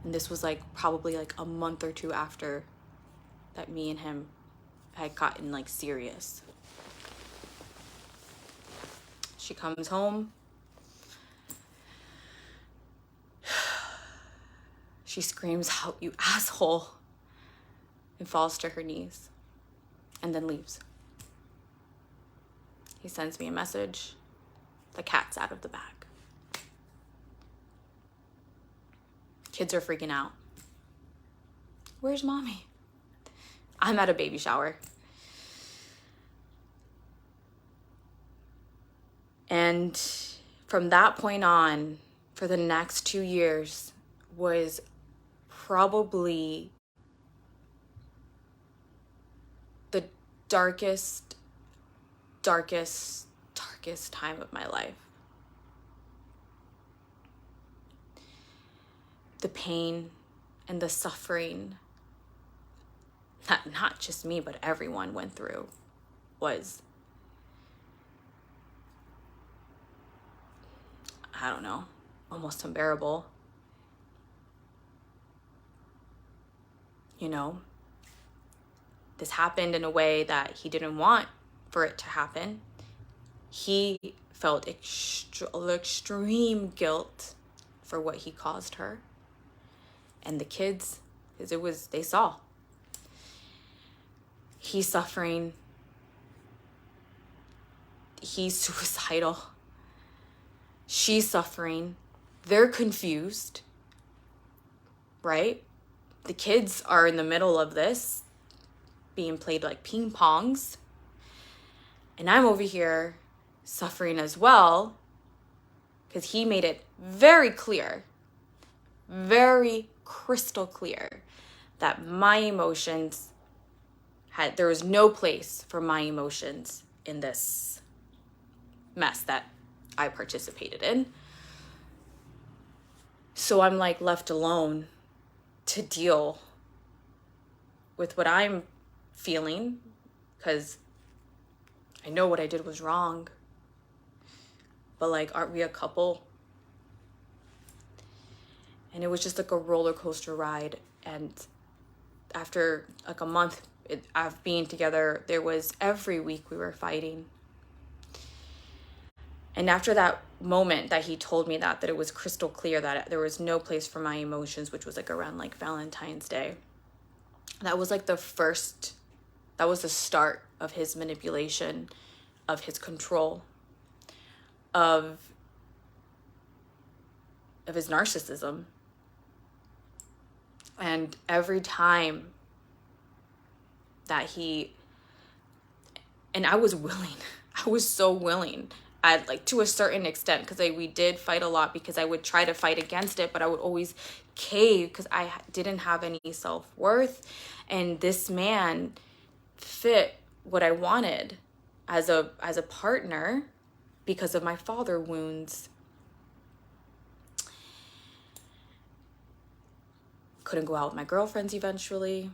And this was like probably like a month or 2 after that me and him had gotten like serious. She comes home. She screams out, you asshole, and falls to her knees and then leaves. He sends me a message. The cat's out of the bag. Kids are freaking out. Where's mommy? I'm at a baby shower. And from that point on, for the next 2 years, was probably the darkest time of my life. The pain and the suffering that not just me, but everyone went through was, I don't know, almost unbearable. You know, this happened in a way that he didn't want for it to happen. He felt extreme guilt for what he caused her. And the kids, because they saw. He's suffering. He's suicidal. She's suffering. They're confused, right? The kids are in the middle of this, being played like ping pongs. And I'm over here suffering as well, because he made it very clear, very crystal clear, that my emotions there was no place for my emotions in this mess that I participated in. So I'm like left alone to deal with what I'm feeling, because I know what I did was wrong. But like, aren't we a couple? And it was just like a roller coaster ride. And after like a month of being together, there was every week we were fighting. And after that moment that he told me that it was crystal clear that there was no place for my emotions, which was like around like Valentine's Day, that was like the start of his manipulation, of his control, of his narcissism. And every time that and I was willing, I was so willing, like to a certain extent, because we did fight a lot, because I would try to fight against it, but I would always cave because I didn't have any self-worth. And this man fit what I wanted as a partner because of my father wounds. Couldn't go out with my girlfriends eventually,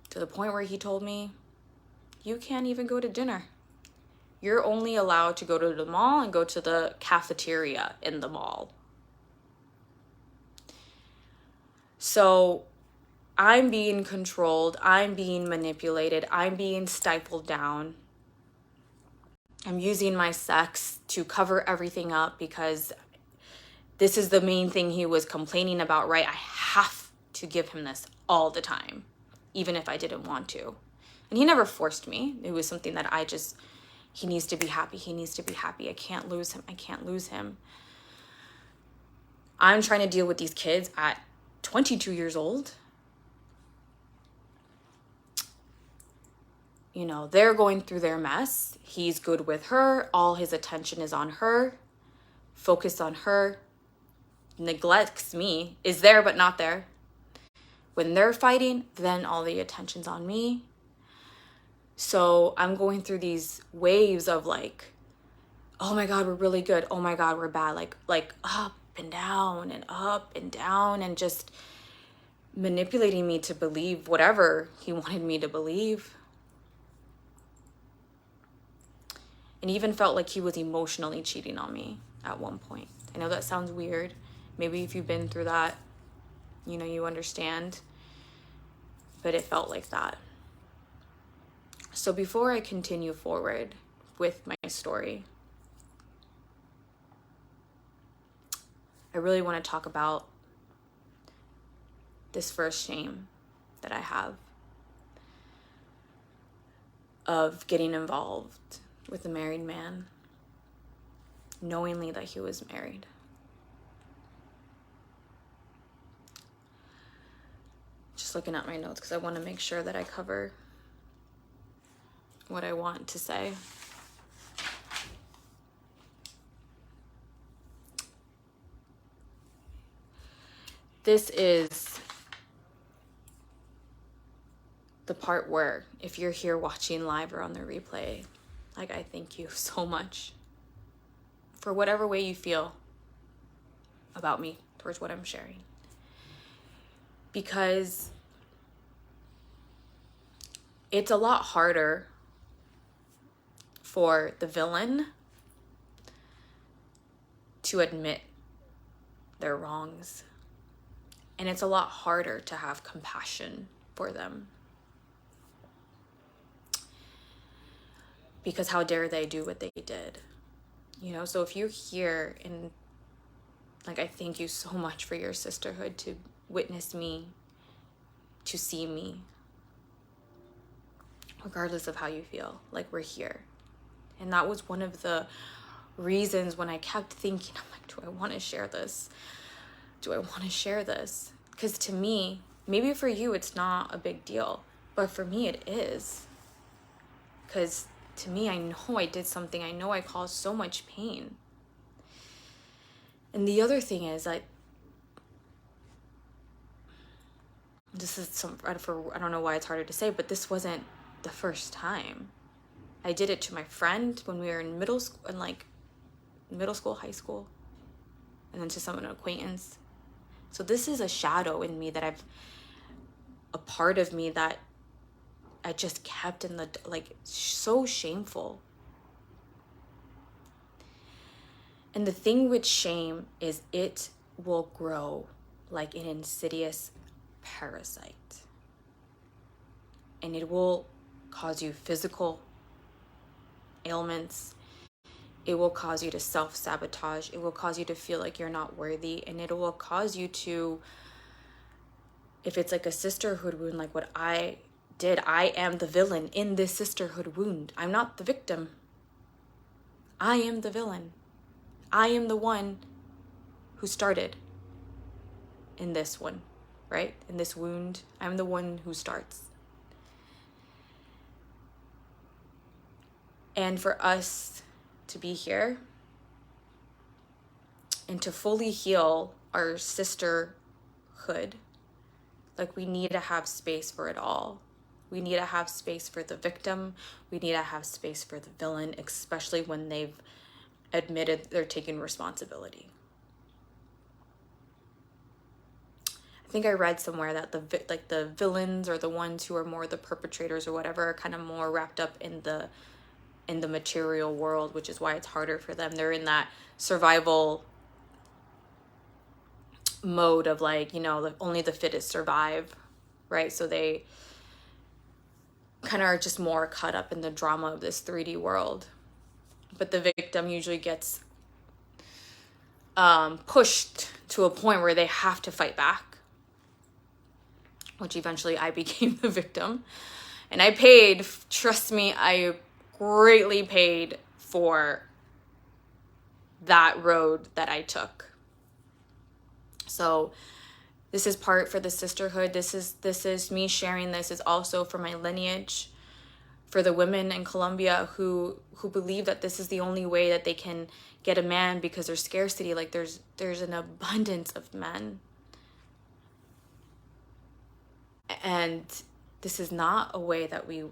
to the point where he told me, you can't even go to dinner. You're only allowed to go to the mall and go to the cafeteria in the mall. So I'm being controlled. I'm being manipulated. I'm being stifled down. I'm using my sex to cover everything up because this is the main thing he was complaining about, right? I have to give him this all the time, even if I didn't want to. And he never forced me. It was something that he needs to be happy. He needs to be happy. I can't lose him. I can't lose him. I'm trying to deal with these kids at 22 years old. You know, they're going through their mess. He's good with her. All his attention is on her. Focus on her. Neglects me. Is there but not there. When they're fighting, then all the attention's on me. So I'm going through these waves of like, oh my God, we're really good. Oh my God, we're bad. Like up and down and up and down, and just manipulating me to believe whatever he wanted me to believe. And even felt like he was emotionally cheating on me at one point. I know that sounds weird. Maybe if you've been through that, you know, you understand. But it felt like that. So before I continue forward with my story, I really want to talk about this first shame that I have of getting involved with a married man, knowingly that he was married. Just looking at my notes because I want to make sure that I cover what I want to say. This is the part where, if you're here watching live or on the replay, like, I thank you so much for whatever way you feel about me towards what I'm sharing. Because it's a lot harder for the villain to admit their wrongs. And it's a lot harder to have compassion for them. Because how dare they do what they did? You know, so if you're here, and like, I thank you so much for your sisterhood, to witness me, to see me, regardless of how you feel, like, we're here. And that was one of the reasons when I kept thinking, I'm like, do I want to share this? Do I want to share this? Because to me, maybe for you it's not a big deal, but for me it is. Because to me, I know I did something. I know I caused so much pain. And the other thing is, I don't know why it's harder to say, but this wasn't the first time. I did it to my friend when we were in middle school, high school, and then to an acquaintance. So this is a shadow in me that a part of me that I just kept in the, like, so shameful. And the thing with shame is it will grow like an insidious parasite. and it will cause you physical ailments. It will cause you to self-sabotage. It will cause you to feel like you're not worthy, and it will cause you to, if it's like a sisterhood wound, like what I did, I am the villain in this sisterhood wound. I'm not the victim. I am the villain. I am the one who started in this one, right? In this wound, I'm the one who starts. And for us to be here and to fully heal our sisterhood, like, we need to have space for it all. We need to have space for the victim. We need to have space for the villain, especially when they've admitted they're taking responsibility. I think I read somewhere that the villains, or the ones who are more the perpetrators or whatever, are kind of more wrapped up in the material world, which is why it's harder for them. They're in that survival mode of, like, you know, only the fittest survive, right? So they kind of are just more caught up in the drama of this 3D world. But the victim usually gets pushed to a point where they have to fight back, which eventually I became the victim. And I paid, trust me, I greatly paid for that road that I took. So this is part for the sisterhood. This is me sharing. This is also for my lineage, for the women in Colombia who believe that this is the only way that they can get a man because there's scarcity. Like, there's an abundance of men. And this is not a way that we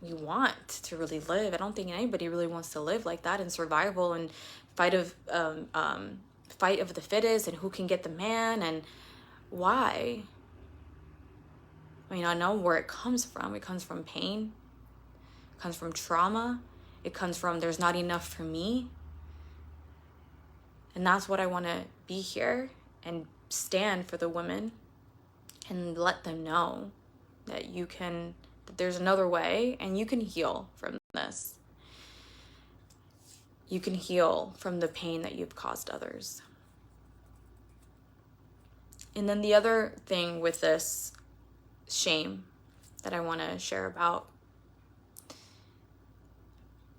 want to really live. I don't think anybody really wants to live like that, in survival and fight of the fittest, and who can get the man and why. I mean, I know where it comes from. It comes from pain. It comes from trauma. It comes from, there's not enough for me. And that's what I want to be here and stand for the women and let them know that that there's another way, and you can heal from this. You can heal from the pain that you've caused others. And then the other thing with this shame that I want to share about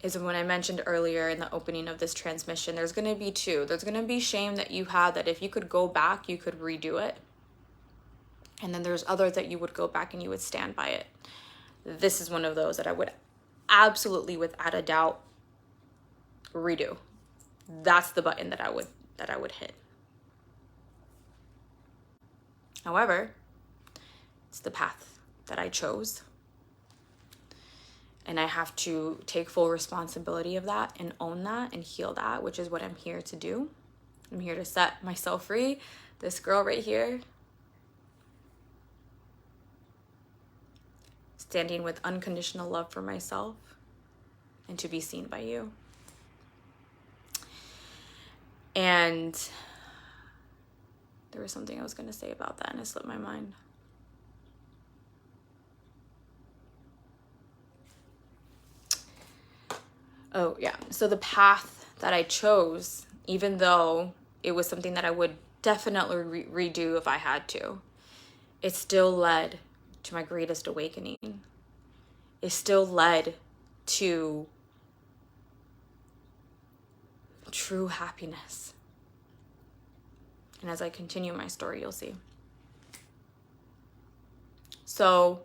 is, when I mentioned earlier in the opening of this transmission, there's going to be two. There's going to be shame that you had, that if you could go back, you could redo it. And then there's others that you would go back and you would stand by it. This is one of those that I would absolutely, without a doubt, redo. That's the button that I would hit. However, it's the path that I chose. And I have to take full responsibility of that and own that and heal that, which is what I'm here to do. I'm here to set myself free. This girl right here, standing with unconditional love for myself and to be seen by you. And there was something I was going to say about that, and it slipped my mind. Oh, yeah. So the path that I chose, even though it was something that I would definitely redo if I had to, it still led to my greatest awakening. It still led to true happiness. And as I continue my story, you'll see. So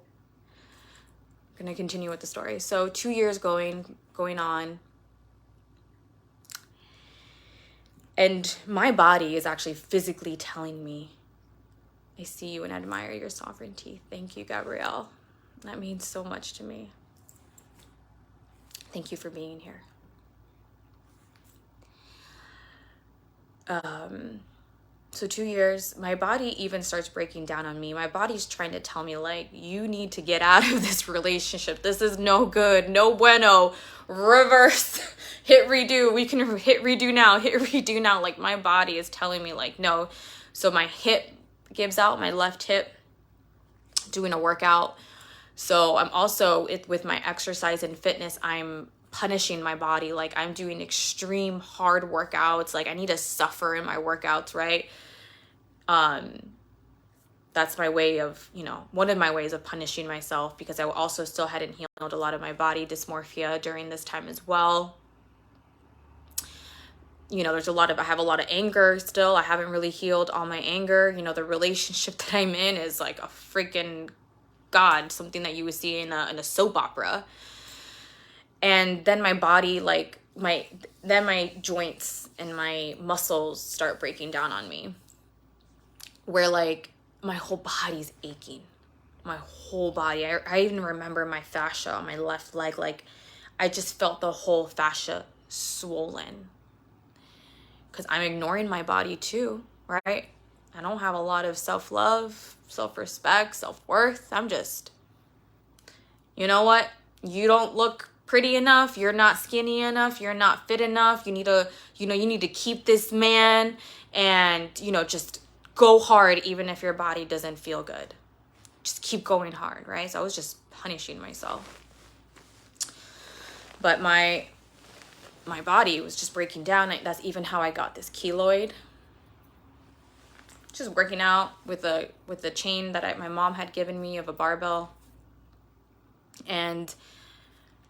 I'm going to continue with the story. So 2 years going on, and my body is actually physically telling me, I see you and admire your sovereignty. Thank you, Gabrielle. That means so much to me. Thank you for being here. So 2 years, my body even starts breaking down on me. My body's trying to tell me, like, you need to get out of this relationship. This is no good, no bueno. Reverse, hit redo. We can hit redo now, hit redo now. Like, my body is telling me, like, no. So my hip gives out, my left hip. doing a workout. So I'm also, with my exercise and fitness, I'm punishing my body. Like, I'm doing extreme hard workouts. Like, I need to suffer in my workouts, right? That's my way of, one of my ways of punishing myself, because I also still hadn't healed a lot of my body dysmorphia during this time as well. There's I have a lot of anger still. I haven't really healed all my anger. The relationship that I'm in is like a freaking God, something that you would see in a soap opera. And then my body, like my joints and my muscles start breaking down on me, where like my whole body's aching. My whole body. I even remember my fascia on my left leg. Like, I just felt the whole fascia swollen. Because I'm ignoring my body too, right? I don't have a lot of self-love, self-respect, self-worth. I'm just, you know what? You don't look pretty enough. You're not skinny enough. You're not fit enough. You need to keep this man, and, just go hard even if your body doesn't feel good. Just keep going hard, right? So I was just punishing myself. But my body was just breaking down. That's even how I got this keloid. Just working out with the chain that my mom had given me of a barbell. And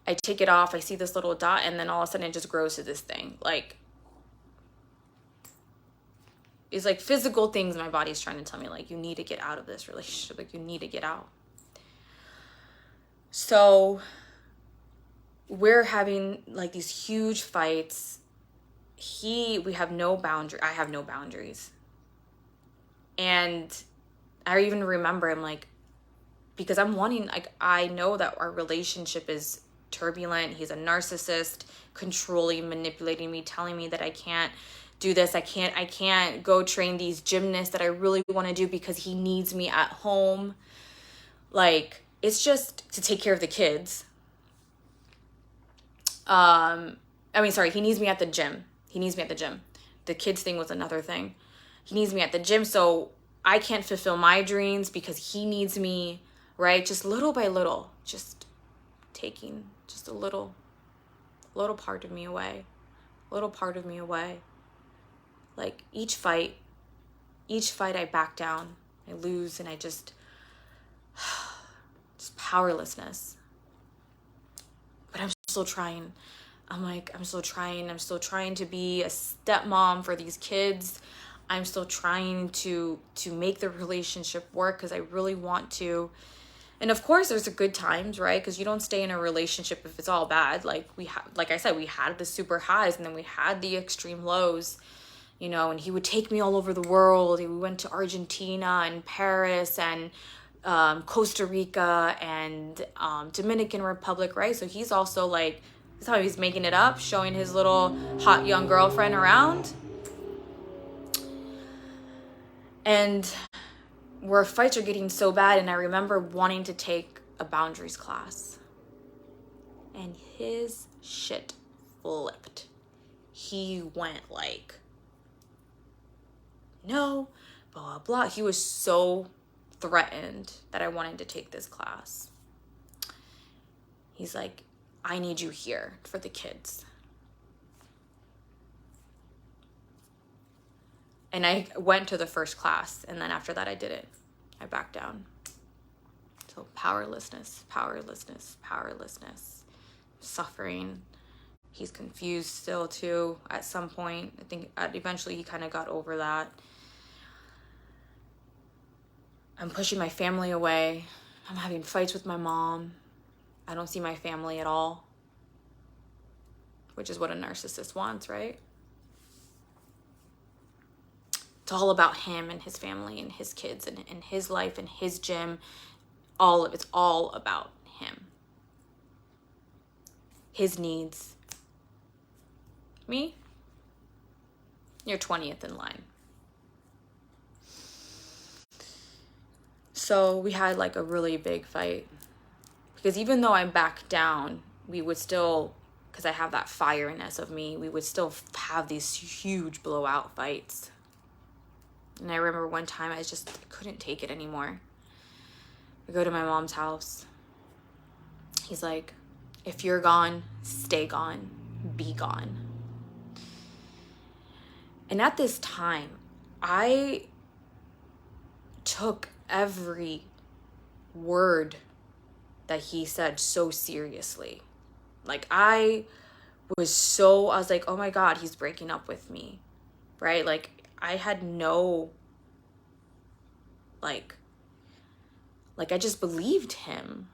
I take it off. I see this little dot, and then all of a sudden it just grows to this thing. Like, it's like physical things my body's trying to tell me, like, you need to get out of this relationship. Like, you need to get out. So we're having like these huge fights. We have no boundary. I have no boundaries. And I even remember, I'm like, because I'm wanting, like, I know that our relationship is turbulent. He's a narcissist, controlling, manipulating me, telling me that I can't do this. I can't go train these gymnasts that I really want to do because he needs me at home. Like, it's just to take care of the kids. He needs me at the gym. The kids thing was another thing. He needs me at the gym, so I can't fulfill my dreams because he needs me, right? Just little by little, just taking just a little part of me away. Like, each fight I back down, I lose, and I just powerlessness. But I'm still trying. I'm still trying to be a stepmom for these kids. I'm still trying to make the relationship work because I really want to. And of course there's the good times, right? Because you don't stay in a relationship if it's all bad. Like I said, we had the super highs, and then we had the extreme lows, and he would take me all over the world. We went to Argentina and Paris and Costa Rica and Dominican Republic, right? So he's also like, that's how he's making it up, showing his little hot young girlfriend around. And where fights are getting so bad, and I remember wanting to take a boundaries class, and his shit flipped. He went like, no, blah, blah, blah. He was so threatened that I wanted to take this class. He's like, I need you here for the kids. And I went to the first class, and then after that I didn't. I backed down. So powerlessness, suffering. He's confused still too at some point. I think eventually he kind of got over that. I'm pushing my family away. I'm having fights with my mom. I don't see my family at all, which is what a narcissist wants, right? It's all about him and his family and his kids and his life and his gym. It's all about him. His needs. Me? You're 20th in line. So we had like a really big fight. Because even though I'm back down, we would still, because I have that fireness of me, we would still have these huge blowout fights. And I remember one time I couldn't take it anymore. I go to my mom's house. He's like, if you're gone, stay gone, be gone. And at this time, I took every word that he said so seriously. Like, I was like, oh my God, he's breaking up with me, right? Like, I had no, like I just believed him,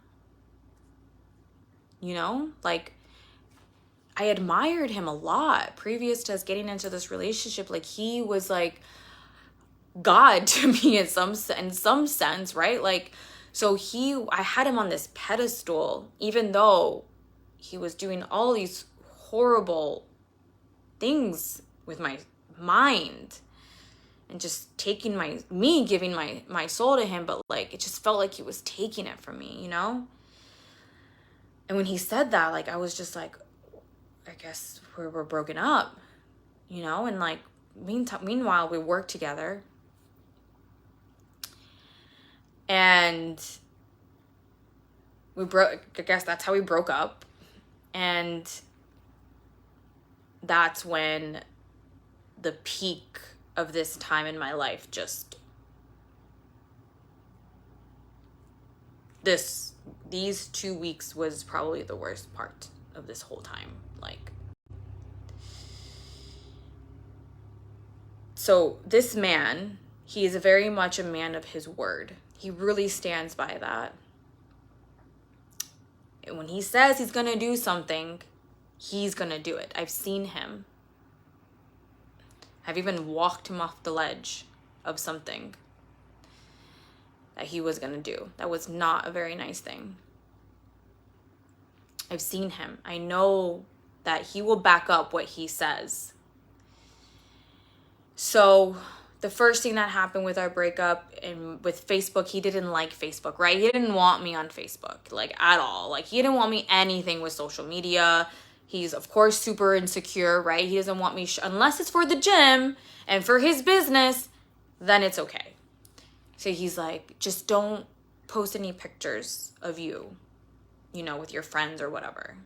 you know? Like, I admired him a lot previous to us getting into this relationship. Like, he was like God to me in some sense, right? Like, so I had him on this pedestal, even though he was doing all these horrible things with my mind and just taking giving my soul to him. But like, it just felt like he was taking it from me, you know? And when he said that, like, I was just like, I guess we're broken up, you know? And like, meanwhile, we worked together. And I guess that's how we broke up. And that's when the peak of this time in my life these 2 weeks was probably the worst part of this whole time. Like, so this man, he is very much a man of his word. He really stands by that. And when he says he's going to do something, he's going to do it. I've seen him. I've even walked him off the ledge of something that he was going to do. That was not a very nice thing. I've seen him. I know that he will back up what he says. So the first thing that happened with our breakup and with Facebook, he didn't like Facebook, right? He didn't want me on Facebook, like, at all. Like, he didn't want me anything with social media. He's, of course, super insecure, right? He doesn't want me, unless it's for the gym and for his business, then it's okay. So he's like, just don't post any pictures of you, you know, with your friends or whatever.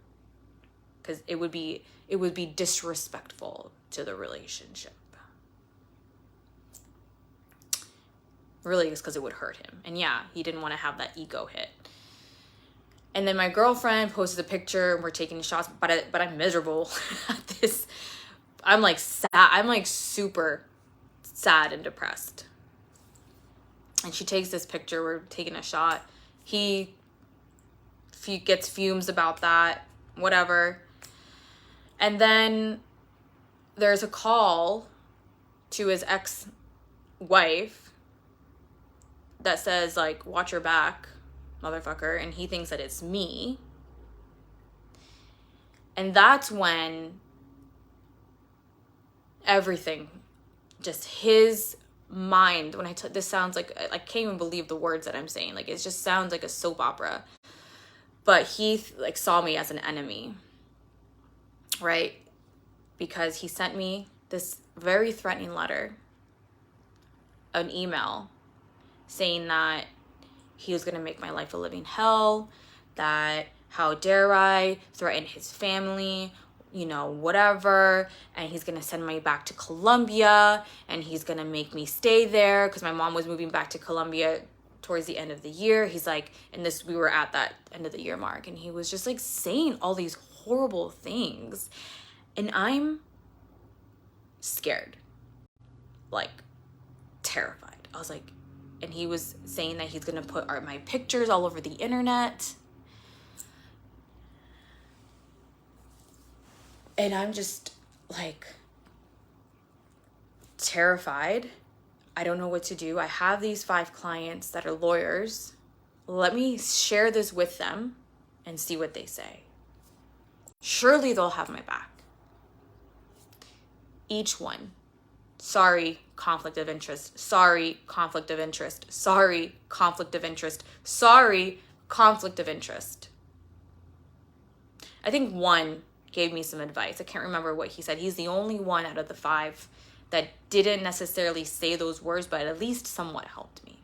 Because it would be disrespectful to the relationship. Really, it's because it would hurt him. And yeah, he didn't want to have that ego hit. And then my girlfriend posted a picture and we're taking shots, but I'm miserable at this. I'm like sad. I'm like super sad and depressed. And she takes this picture. We're taking a shot. He gets fumes about that, whatever. And then there's a call to his ex-wife that says, like, watch your back, motherfucker. And he thinks that it's me. And that's when everything, just his mind, when this sounds like, I can't even believe the words that I'm saying. Like, it just sounds like a soap opera. But he, like, saw me as an enemy, right? Because he sent me this very threatening letter, an email, saying that he was going to make my life a living hell, that how dare I threaten his family, you know, whatever, and he's going to send me back to Colombia, and he's going to make me stay there, because my mom was moving back to Colombia towards the end of the year. He's like, we were at that end of the year mark, and he was just like saying all these horrible things, and I'm scared, like terrified. I was like, and he was saying that he's gonna put my pictures all over the internet. And I'm just like terrified. I don't know what to do. I have these 5 clients that are lawyers. Let me share this with them and see what they say. Surely they'll have my back. Each one. Sorry, conflict of interest. Sorry, conflict of interest. Sorry, conflict of interest. Sorry, conflict of interest. I think one gave me some advice. I can't remember what he said. He's the only one out of the 5 that didn't necessarily say those words, but at least somewhat helped me.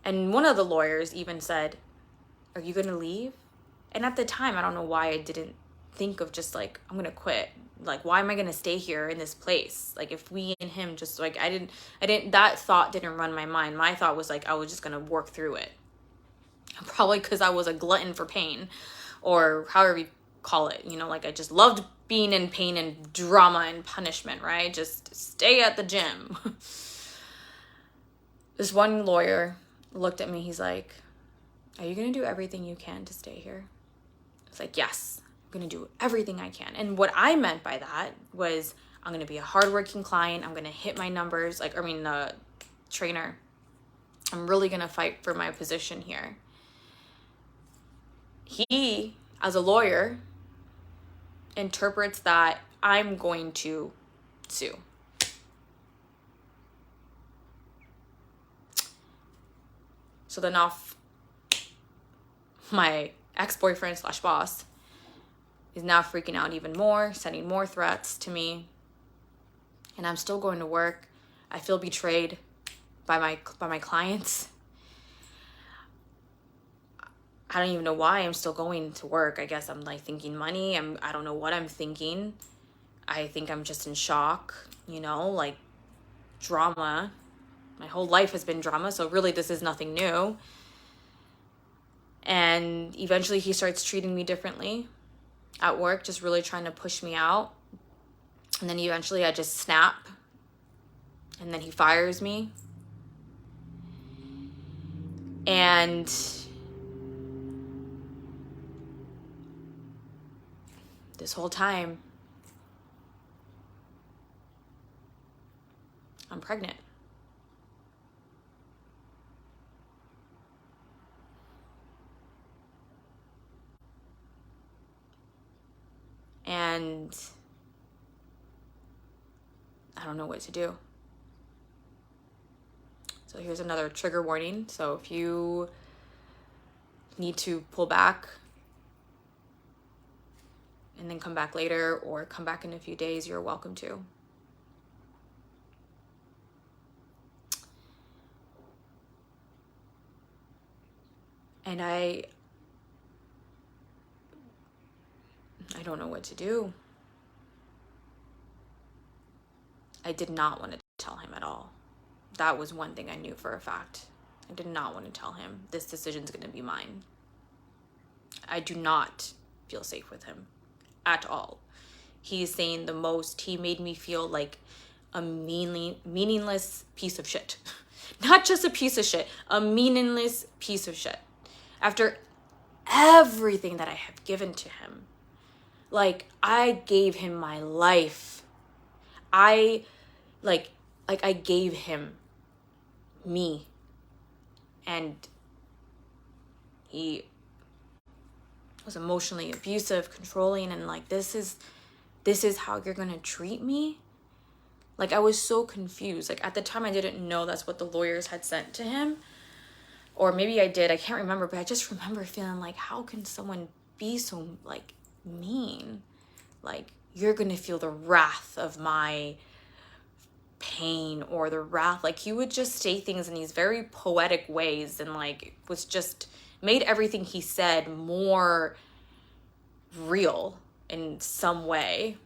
And one of the lawyers even said, "Are you going to leave?" And at the time, I don't know why I didn't think of just like, I'm going to quit. Like, why am I going to stay here in this place? Like, if we and him just like, I didn't, that thought didn't run my mind. My thought was like, I was just going to work through it. Probably because I was a glutton for pain, or however you call it, you know, like I just loved being in pain and drama and punishment, right? Just stay at the gym. This one lawyer looked at me. He's like, "Are you going to do everything you can to stay here?" I was like, "Yes, I'm going to do everything I can." And what I meant by that was, I'm going to be a hardworking client. I'm going to hit my numbers. Like, I mean, the trainer. I'm really going to fight for my position here. He, as a lawyer, interprets that I'm going to sue. So then off, my ex-boyfriend / boss is now freaking out even more, sending more threats to me. And I'm still going to work. I feel betrayed by my clients. I don't even know why I'm still going to work. I guess I'm like thinking money. I don't know what I'm thinking. I think I'm just in shock, you know, like drama. My whole life has been drama, so really this is nothing new. And eventually he starts treating me differently at work, just really trying to push me out. And then eventually I just snap. And then he fires me. And this whole time, I'm pregnant. And I don't know what to do. So here's another trigger warning. So if you need to pull back and then come back later, or come back in a few days, you're welcome to. And I don't know what to do. I did not want to tell him at all. That was one thing I knew for a fact. I did not want to tell him, this decision's going to be mine. I do not feel safe with him at all. He's saying the most. He made me feel like a meaningless piece of shit. Not just a piece of shit, a meaningless piece of shit. After everything that I have given to him. Like, I gave him my life. I gave him me. And he was emotionally abusive, controlling, and like, this is how you're gonna treat me? Like, I was so confused. Like, at the time I didn't know that's what the lawyers had sent to him. Or maybe I did, I can't remember, but I just remember feeling like, how can someone be so like mean? Like, you're gonna feel the wrath of my pain, or the wrath. Like, he would just say things in these very poetic ways, and like was just made everything he said more real in some way.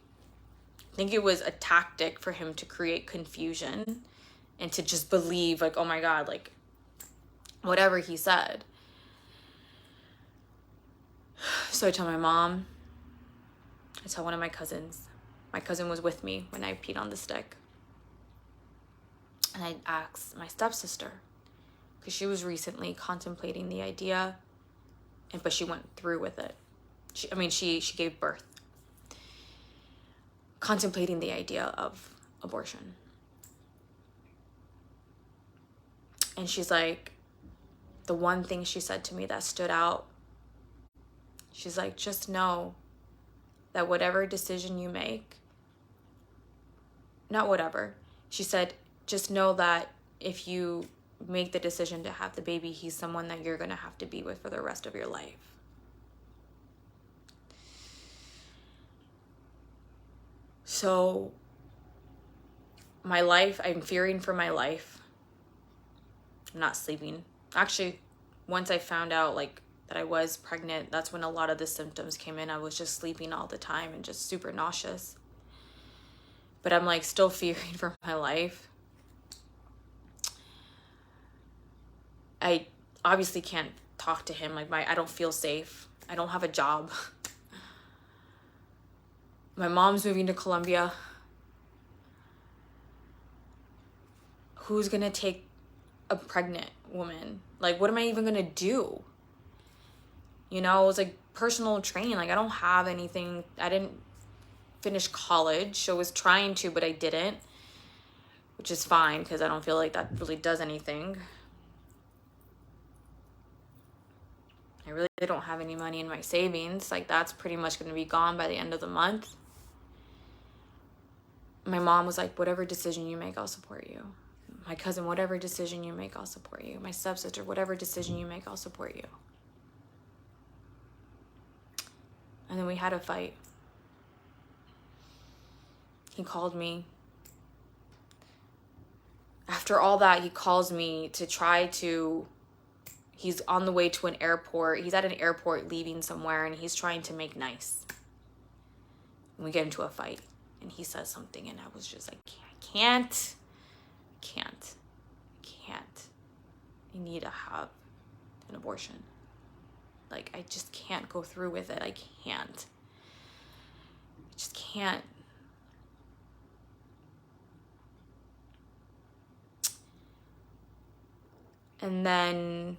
I think it was a tactic for him to create confusion and to just believe like, oh my God, like whatever he said. So I tell my mom, I tell one of my cousins. My cousin was with me when I peed on the stick. And I asked my stepsister, because she was recently contemplating the idea, but she went through with it. She gave birth. Contemplating the idea of abortion. And she's like, the one thing she said to me that stood out, she's like, just know that whatever decision you make, not whatever, she said, just know that if you make the decision to have the baby, he's someone that you're going to have to be with for the rest of your life. So my life, I'm fearing for my life. I'm not sleeping. Actually, once I found out like that I was pregnant, that's when a lot of the symptoms came in. I was just sleeping all the time and just super nauseous. But I'm like still fearing for my life. I obviously can't talk to him. Like I don't feel safe. I don't have a job. My mom's moving to Colombia. Who's gonna take a pregnant woman? Like, what am I even gonna do? You know, it was like personal training. Like, I don't have anything. I didn't finish college. I was trying to, but I didn't, which is fine because I don't feel like that really does anything. I really don't have any money in my savings. Like, that's pretty much going to be gone by the end of the month. My mom was like, whatever decision you make, I'll support you. My cousin, whatever decision you make, I'll support you. My stepsister, whatever decision you make, I'll support you. And then we had a fight. He called me. After all that, he calls me to try to... He's on the way to an airport. He's at an airport leaving somewhere, and he's trying to make nice. And we get into a fight, and he says something, and I was just like, I can't. I need to have an abortion. Like, I just can't go through with it. I can't. I just can't. And then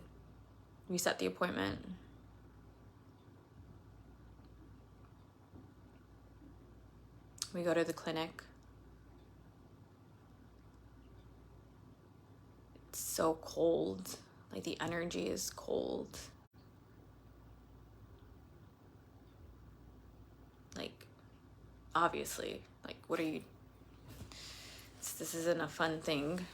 we set the appointment. We go to the clinic. It's so cold. Like, the energy is cold. Like, obviously, like, what are you... This isn't a fun thing.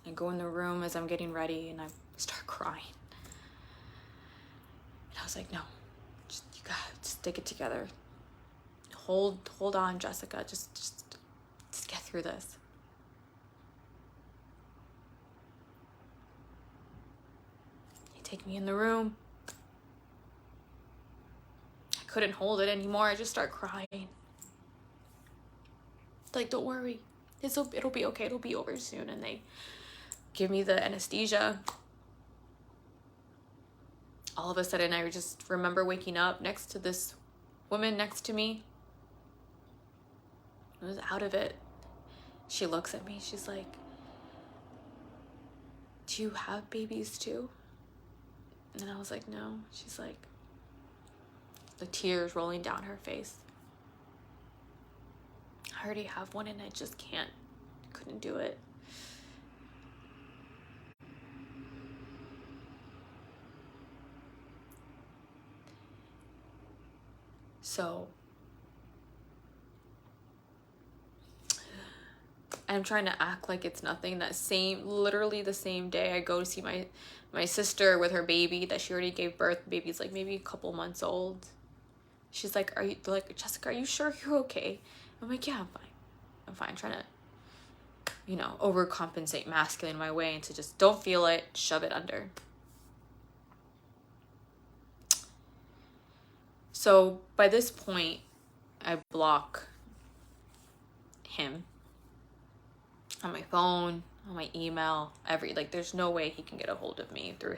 I go in the room as I'm getting ready, and I start crying. And I was like, no, you gotta just stick it together. Hold on, Jessica. Just get through this. They take me in the room. I couldn't hold it anymore. I just start crying. Like, don't worry. It'll be okay. It'll be over soon. And they give me the anesthesia. All of a sudden, I just remember waking up next to this woman next to me. I was out of it. She looks at me. She's like, do you have babies too? And I was like, no. She's like, the tears rolling down her face. I already have one and I just couldn't do it. So I'm trying to act like it's nothing. Literally the same day, I go to see my sister with her baby that she already gave birth. The baby's like maybe a couple months old. She's like, Jessica, are you sure you're okay? I'm like, yeah, I'm fine. I'm trying to, overcompensate, masculine my way into just don't feel it, shove it under. So by this point, I block him on my phone, on my email, there's no way he can get a hold of me through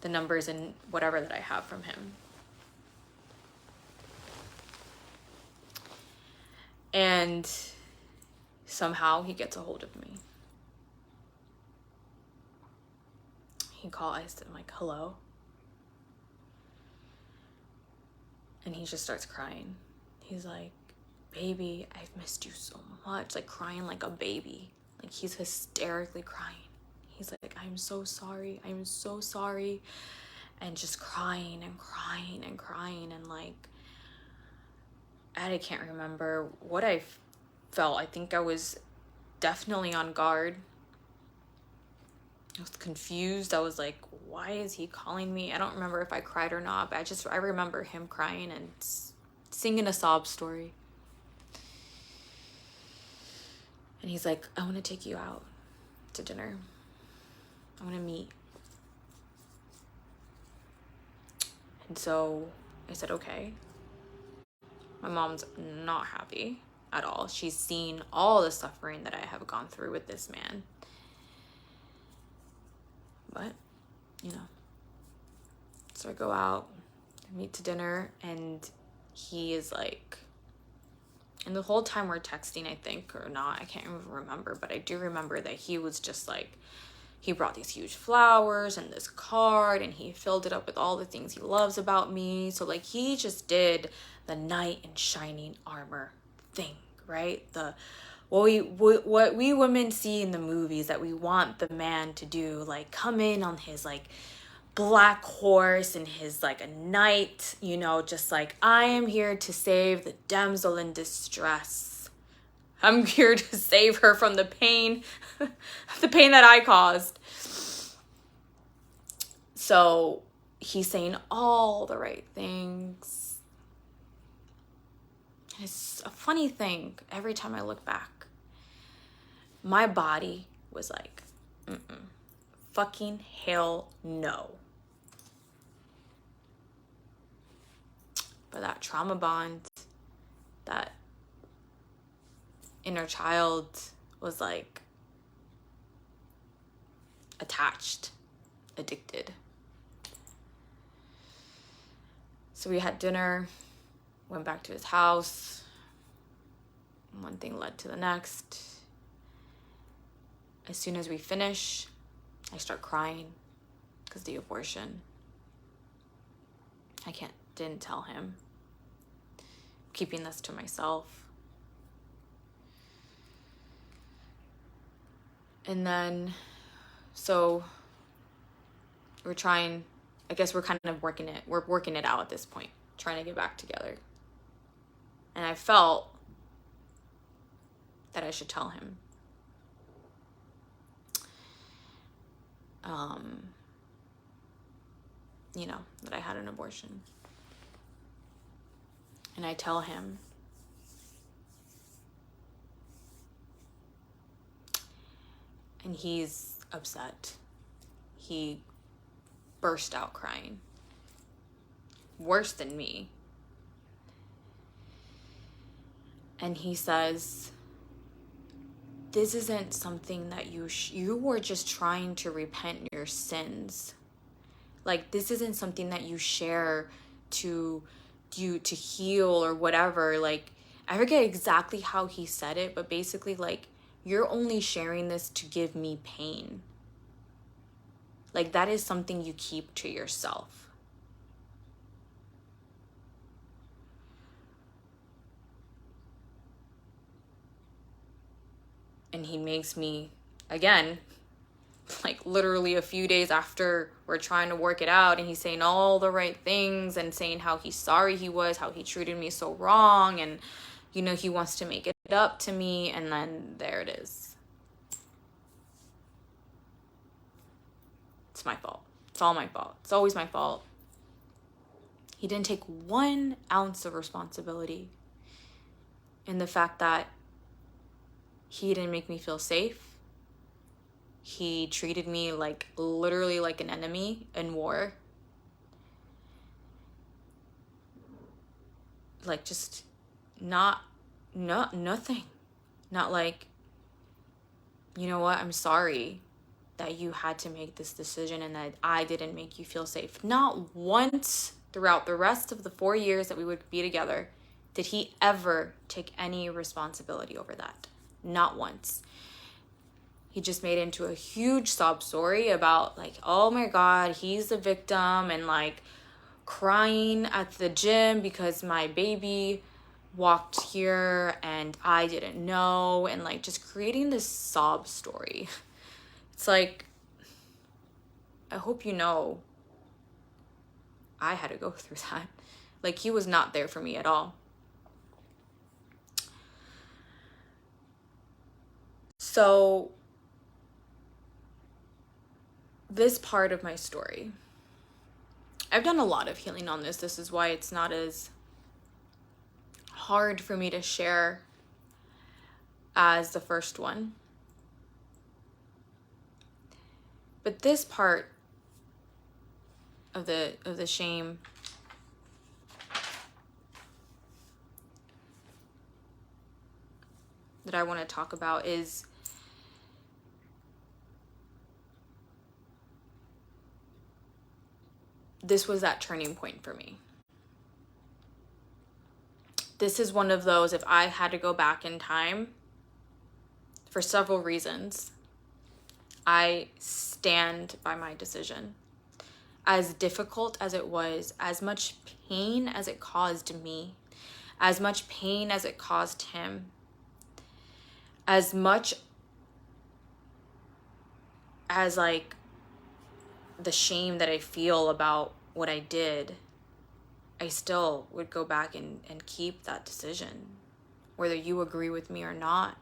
the numbers and whatever that I have from him. And somehow he gets a hold of me. He calls, I'm like, hello? And he just starts crying. He's like, baby, I've missed you so much. Like, crying like a baby. Like, he's hysterically crying. He's like, I'm so sorry. I'm so sorry. And just crying and crying and crying. And like, I can't remember what I felt. I think I was definitely on guard. I was confused. I was like, why is he calling me? I don't remember if I cried or not, but I remember him crying and singing a sob story. And he's like, I want to take you out. to dinner. I want to meet. And so I said, okay. My mom's not happy at all. She's seen all the suffering that I have gone through with this man. But, you know. So I go out, meet to dinner, and he is like, and the whole time we're texting, I think, or not, I can't even remember, but I do remember that he was just like, he brought these huge flowers and this card, and he filled it up with all the things he loves about me. So like, he just did the knight in shining armor thing, right? What we women see in the movies that we want the man to do, like come in on his like black horse and his like a knight, you know, just like, I am here to save the damsel in distress. I'm here to save her from the pain, the pain that I caused. So he's saying all the right things. It's a funny thing. Every time I look back, my body was like, fucking hell no. But that trauma bond, that inner child was like attached, addicted. So we had dinner, went back to his house. One thing led to the next. As soon as we finish, I start crying because of the abortion. Didn't tell him. Keeping this to myself. And then, so we're trying, I guess we're kind of working it out at this point, trying to get back together. And I felt that I should tell him. You know, that I had an abortion. And I tell him. And he's upset. He burst out crying. Worse than me. And he says, this isn't something that you were just trying to repent your sins. Like, this isn't something that you share to heal or whatever. Like, I forget exactly how he said it, but basically, like, you're only sharing this to give me pain. Like, that is something you keep to yourself. And he makes me, again, like literally a few days after we're trying to work it out, and he's saying all the right things and saying how he's sorry he was, how he treated me so wrong, and, you know, he wants to make it up to me, and then there it is. It's my fault. It's all my fault. It's always my fault. He didn't take 1 ounce of responsibility in the fact that he didn't make me feel safe. He treated me like literally like an enemy in war. Like, just nothing. Not like, you know what, I'm sorry that you had to make this decision and that I didn't make you feel safe. Not once throughout the rest of the 4 years that we would be together did he ever take any responsibility over that. Not once. He just made it into a huge sob story about like, oh my God, he's the victim, and like crying at the gym because my baby walked here and I didn't know, and like just creating this sob story. It's like, I hope you know I had to go through that. Like, he was not there for me at all. So this part of my story, I've done a lot of healing on this. This is why it's not as hard for me to share as the first one. But this part of the shame that I want to talk about is this was that turning point for me. This is one of those, if I had to go back in time, for several reasons, I stand by my decision. As difficult as it was, as much pain as it caused me, as much pain as it caused him, as much as like the shame that I feel about what I did, I still would go back and keep that decision, whether you agree with me or not.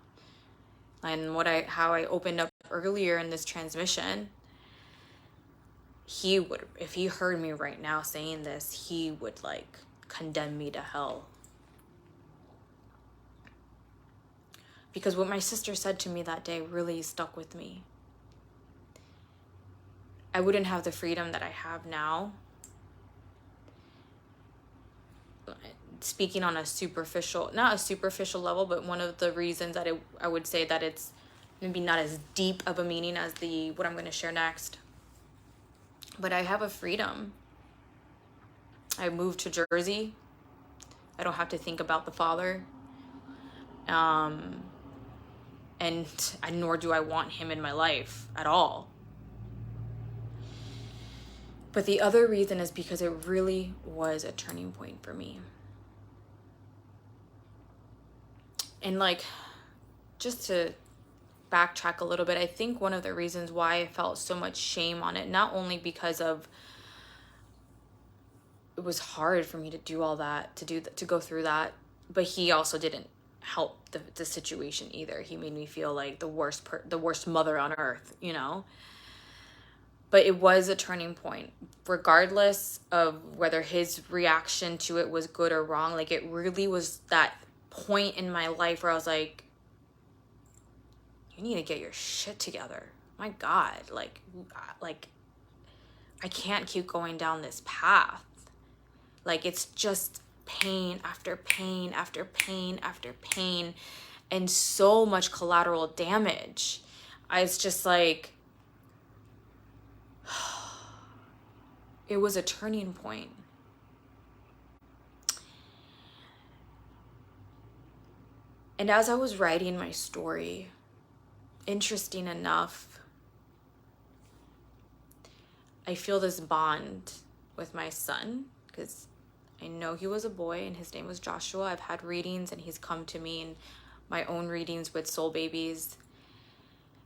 And how I opened up earlier in this transmission, he would, if he heard me right now saying this, he would like condemn me to hell. Because what my sister said to me that day really stuck with me. I wouldn't have the freedom that I have now. Speaking on a superficial, not a superficial level, but one of the reasons that I would say that it's maybe not as deep of a meaning as what I'm going to share next. But I have a freedom. I moved to Jersey. I don't have to think about the father. And nor do I want him in my life at all. But the other reason is because it really was a turning point for me. And like, just to backtrack a little bit, I think one of the reasons why I felt so much shame on it, not only because of it was hard for me to do all that, to go through that, but he also didn't help the situation either. He made me feel like the worst mother on earth, you know? But it was a turning point, regardless of whether his reaction to it was good or wrong. Like, it really was that point in my life where I was like, you need to get your shit together. My God, like I can't keep going down this path. Like, it's just pain after pain after pain after pain, and so much collateral damage. It's just like, it was a turning point. And as I was writing my story, interesting enough, I feel this bond with my son, because I know he was a boy and his name was Joshua. I've had readings and he's come to me in my own readings with soul babies.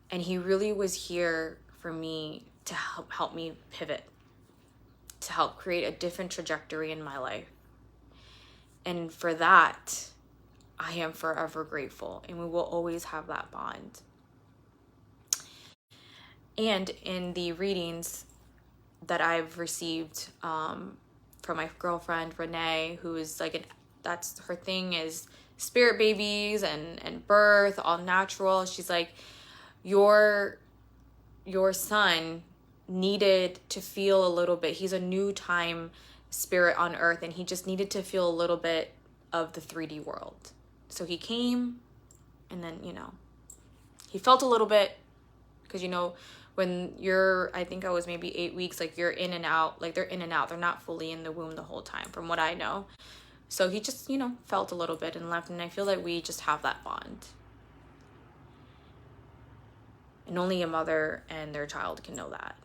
And he really was here for me to help me pivot, to help create a different trajectory in my life. And for that, I am forever grateful, and we will always have that bond. And in the readings that I've received from my girlfriend Renee, who is like that's her thing, is spirit babies and birth, all natural. She's like, your son needed to feel a little bit. He's a new time spirit on earth, and he just needed to feel a little bit of the 3D world. So he came, and then, he felt a little bit, because, when you're, I think I was maybe 8 weeks, like, you're in and out, like, they're in and out. They're not fully in the womb the whole time, from what I know. So he just, felt a little bit and left, and I feel like we just have that bond. And only a mother and their child can know that,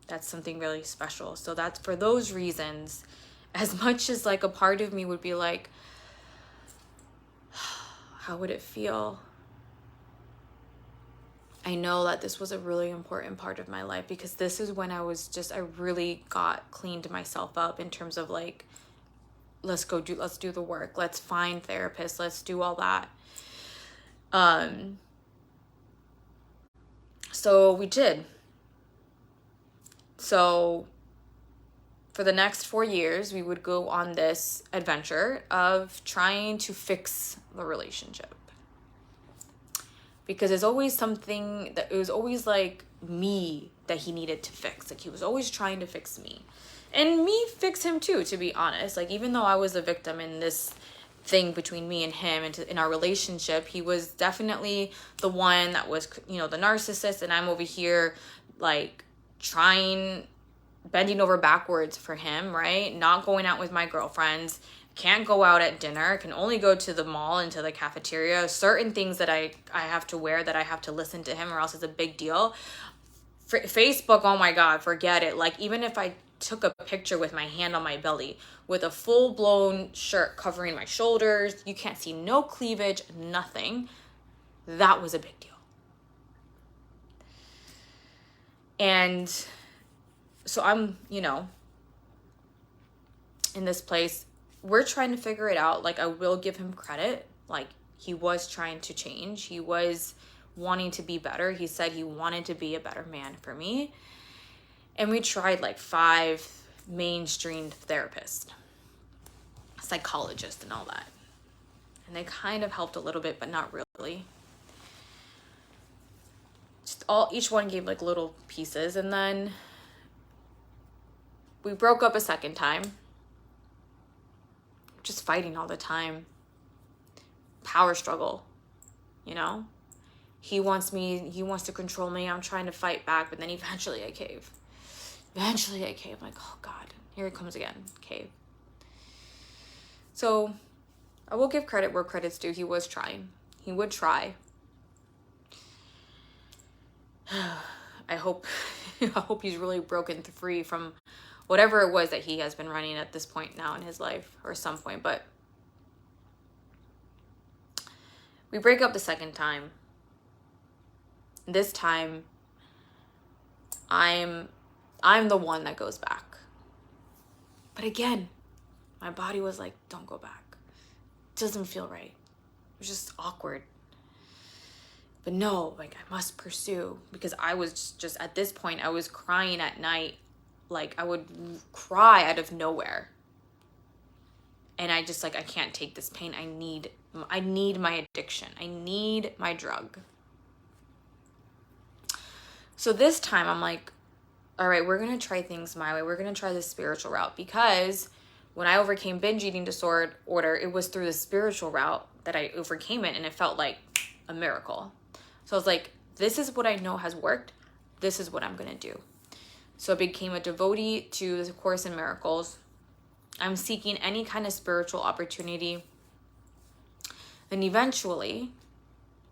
That's something really special. So that's, for those reasons, as much as, like, a part of me would be like, how would it feel? I know that this was a really important part of my life, because this is when I really cleaned myself up in terms of, like, let's do the work. Let's find therapists. Let's do all that. So we did. So for the next 4 years, we would go on this adventure of trying to fix the relationship. because it's always something that, it was always like me that he needed to fix. Like he was always trying to fix me, and me fix him too, to be honest. Like even though I was a victim in this thing between me and him and in our relationship, he was definitely the one that was, you know, the narcissist, and I'm over here like bending over backwards for him, right? Not going out with my girlfriends, can't go out at dinner, can only go to the mall and to the cafeteria. Certain things that I have to wear, that I have to listen to him, or else it's a big deal. Facebook, oh my God, forget it. Like even if I took a picture with my hand on my belly with a full-blown shirt covering my shoulders, you can't see no cleavage, nothing, that was a big deal. And so I'm, you know, in this place, we're trying to figure it out. Like I will give him credit. Like he was trying to change. He was wanting to be better. He said he wanted to be a better man for me. And we tried like 5 mainstream therapists, psychologists and all that. And they kind of helped a little bit, but not really. Each one gave like little pieces. And then we broke up a second time. Just fighting all the time. Power struggle, you know? He wants to control me. I'm trying to fight back, but then eventually I cave. I'm like, oh God, here it comes again, cave. So I will give credit where credit's due. He was trying. He would try. I hope he's really broken free from whatever it was that he has been running at this point now in his life, or some point. But we break up the second time. This time, I'm the one that goes back. But again, my body was like, don't go back. It doesn't feel right. It was just awkward. But no, like I must pursue, because I was just at this point, I was crying at night. Like I would cry out of nowhere. And I just like, I can't take this pain. I need my addiction. I need my drug. So this time I'm like, all right, we're going to try things my way. We're going to try the spiritual route, because when I overcame binge eating disorder, it was through the spiritual route that I overcame it. And it felt like a miracle. So I was like, this is what I know has worked. This is what I'm going to do. So I became a devotee to the Course in Miracles. I'm seeking any kind of spiritual opportunity. And eventually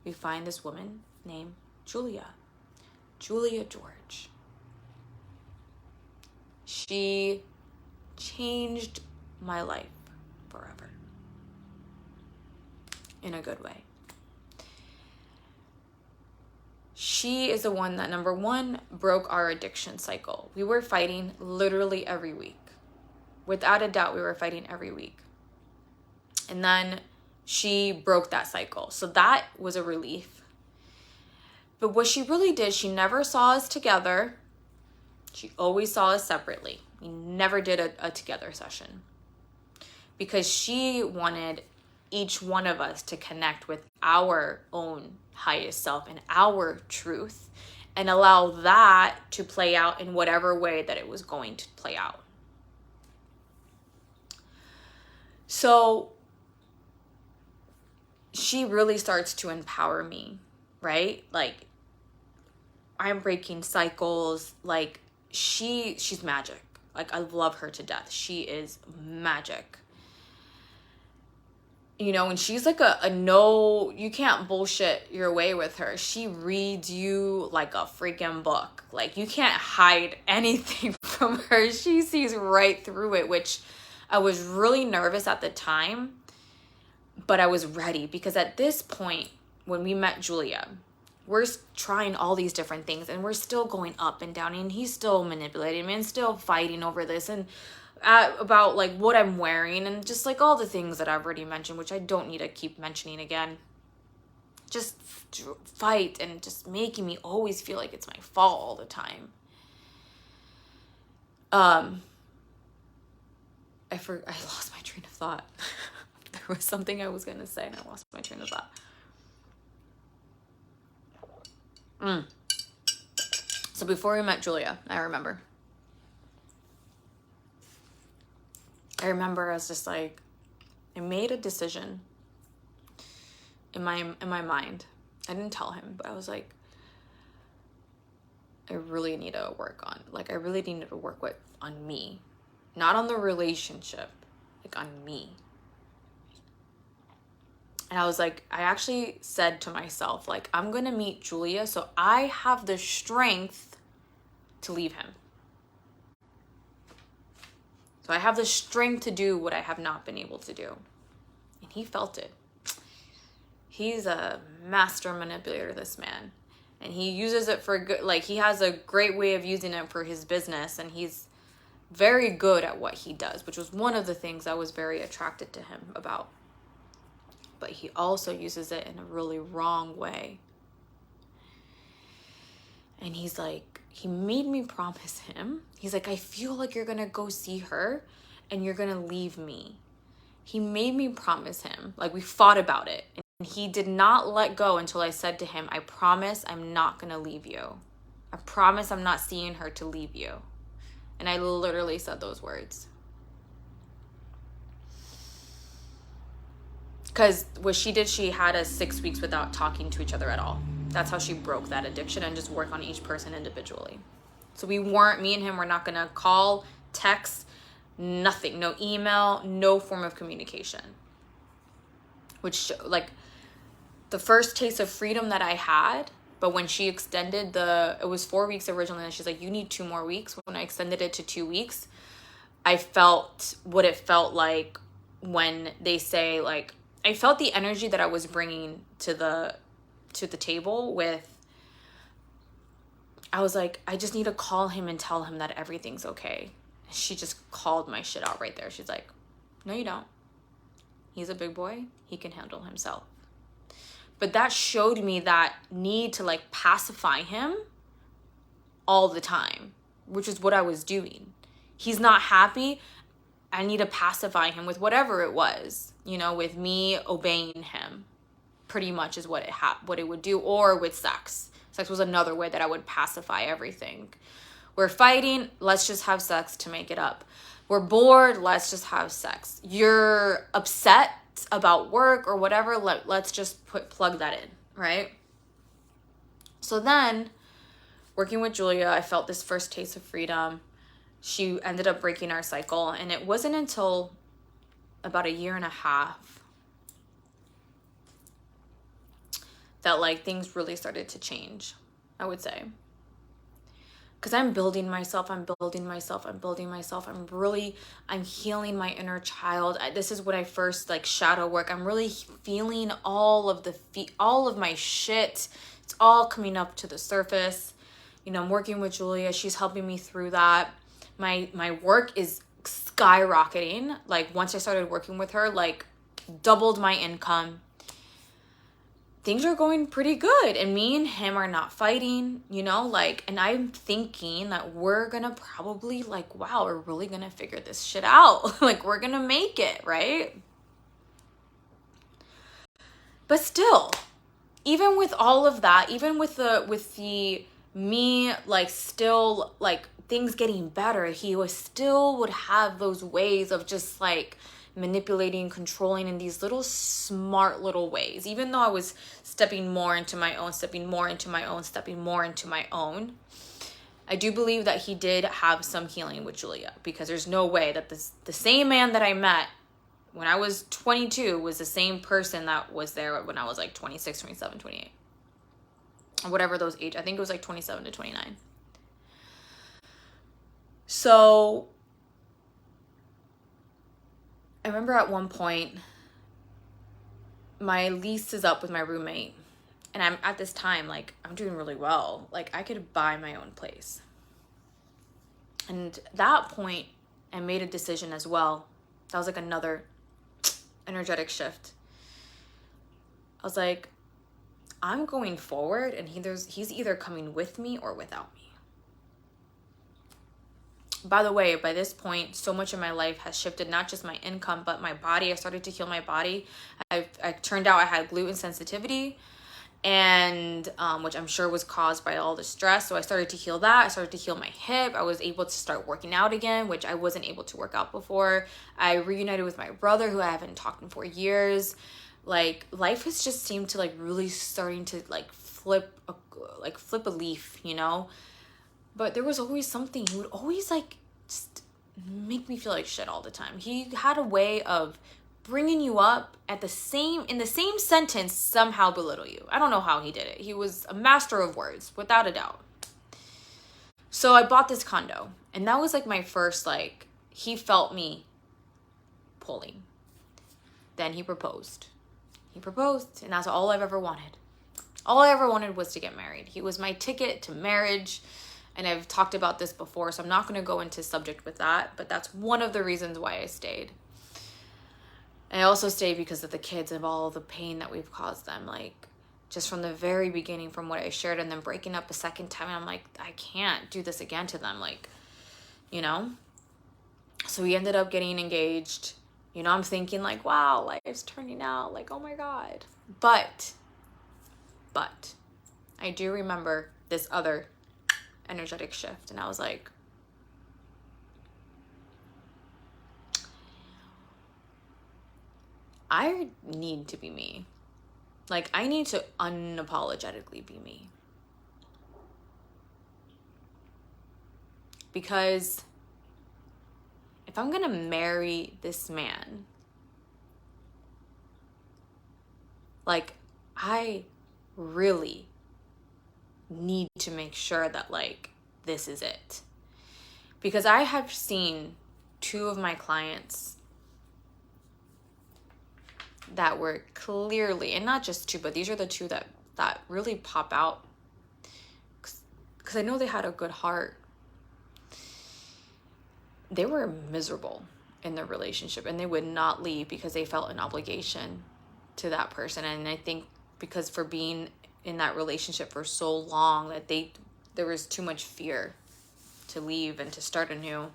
we find this woman named Julia George. She changed my life forever. In a good way. She is the one that, number one, broke our addiction cycle. We were fighting literally every week. Without a doubt, we were fighting every week. And then she broke that cycle. So that was a relief. But what she really did, she never saw us together. She always saw us separately. We never did a together session. Because she wanted each one of us to connect with our own highest self and our truth, and allow that to play out in whatever way that it was going to play out. So she really starts to empower me, right? Like I'm breaking cycles. Like she's magic. Like I love her to death. She is magic. You know, and she's like a no, you can't bullshit your way with her. She reads you like a freaking book. Like you can't hide anything from her. She sees right through it, which I was really nervous at the time, but I was ready, because at this point, when we met Julia, we're trying all these different things and we're still going up and down, and he's still manipulating me and still fighting over this and about like what I'm wearing and just like all the things that I've already mentioned, which I don't need to keep mentioning again. Just fight and just making me always feel like it's my fault all the time. I lost my train of thought. There was something I was going to say and I lost my train of thought. So before we met Julia, I remember I was just like, I made a decision in my mind. I didn't tell him, but I was like, I really need to work on, like, I really needed to work on me, not on the relationship, like on me. And I was like, I actually said to myself, like, I'm going to meet Julia so I have the strength to leave him. So I have the strength to do what I have not been able to do. And he felt it. He's a master manipulator, this man. And he uses it for good. Like, he has a great way of using it for his business. And he's very good at what he does, which was one of the things I was very attracted to him about. But he also uses it in a really wrong way. And he's like, he made me promise him. He's like, I feel like you're going to go see her and you're going to leave me. He made me promise him. Like, we fought about it. And he did not let go until I said to him, I promise I'm not going to leave you. I promise I'm not seeing her to leave you. And I literally said those words. Because what she did, she had us 6 weeks without talking to each other at all. That's how she broke that addiction and just work on each person individually. So me and him were not going to call, text, nothing. No email, no form of communication. Which, like, the first taste of freedom that I had, but when she extended it was 4 weeks originally, and she's like, you need 2 more weeks. When I extended it to 2 weeks, I felt what it felt like when they say, like, I felt the energy that I was bringing to the table with, I was like, I just need to call him and tell him that everything's okay. She just called my shit out right there. She's like, no, you don't. He's a big boy. He can handle himself. But that showed me that need to, like, pacify him all the time, which is what I was doing. He's not happy. I need to pacify him with whatever it was, with me obeying him. Pretty much is what it would do, or with sex. Sex was another way that I would pacify everything. We're fighting, let's just have sex to make it up. We're bored, let's just have sex. You're upset about work or whatever, let's just plug that in, right? So then, working with Julia, I felt this first taste of freedom. She ended up breaking our cycle, and it wasn't until about 1.5 years that, like, things really started to change, I would say. Because I'm building myself. I'm healing my inner child. This is when I first, like, shadow work. I'm really feeling all of my shit. It's all coming up to the surface. I'm working with Julia. She's helping me through that. My work is skyrocketing. Like, once I started working with her, like, doubled my income. Things are going pretty good, and me and him are not fighting, and I'm thinking that we're gonna probably, like, wow, we're really gonna figure this shit out. Like, we're gonna make it, right? But still, even with all of that, even with the me, like, still, like, things getting better, he would have those ways of just, like, manipulating, controlling in these little smart little ways. Even though I was stepping more into my own, I do believe that he did have some healing with Julia, because there's no way that the same man that I met when I was 22 was the same person that was there when I was, like, 26, 27, 28. Or whatever those age. I think it was like 27 to 29. So I remember at one point, my lease is up with my roommate, and I'm at this time, like, I'm doing really well. Like, I could buy my own place. And at that point, I made a decision as well. That was like another energetic shift. I was like, I'm going forward, and he's either coming with me or without me. By the way, by this point, so much of my life has shifted, not just my income, but my body. I started to heal my body. I turned out I had gluten sensitivity, and which I'm sure was caused by all the stress. So I started to heal that. I started to heal my hip. I was able to start working out again, which I wasn't able to work out before. I reunited with my brother, who I haven't talked to for years. Like, life has just seemed to like really starting to like flip a leaf, you know. But there was always something. He would always like just make me feel like shit all the time. He had a way of bringing you up in the same sentence, somehow belittle you. I don't know how he did it. He was a master of words, without a doubt. So I bought this condo, and that was like my first, like, he felt me pulling. Then he proposed. And that's all I've ever wanted. All I ever wanted was to get married. He was my ticket to marriage. And I've talked about this before, so I'm not going to go into subject with that. But that's one of the reasons why I stayed. And I also stayed because of the kids and all the pain that we've caused them. Like, just from the very beginning, from what I shared, and then breaking up a second time. And I'm like, I can't do this again to them. Like, you know? So we ended up getting engaged. You know, I'm thinking like, wow, life's turning out. Like, oh my God. But I do remember this other energetic shift, and I was like, I need to be me. Like, I need to unapologetically be me. Because if I'm gonna marry this man, like, I really need to make sure that, like, this is it. Because I have seen two of my clients that were clearly, and not just two, but these are the two that really pop out, because I know they had a good heart. They were miserable in their relationship, and they would not leave because they felt an obligation to that person. And I think because for being in that relationship for so long, that there was too much fear to leave and to start anew.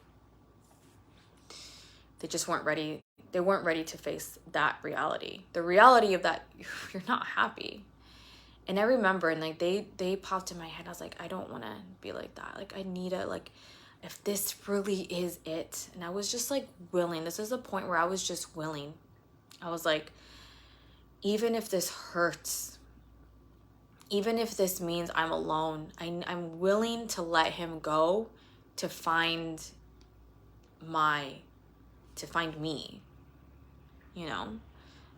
They just weren't ready. They weren't ready to face that reality. The reality of that you're not happy. And I remember, and like they popped in my head. I was like, I don't want to be like that. Like, I need a, like, if this really is it. And I was just like willing. This is a point where I was just willing. I was like, even if this hurts, even if this means I'm alone, I'm willing to let him go to find me, you know.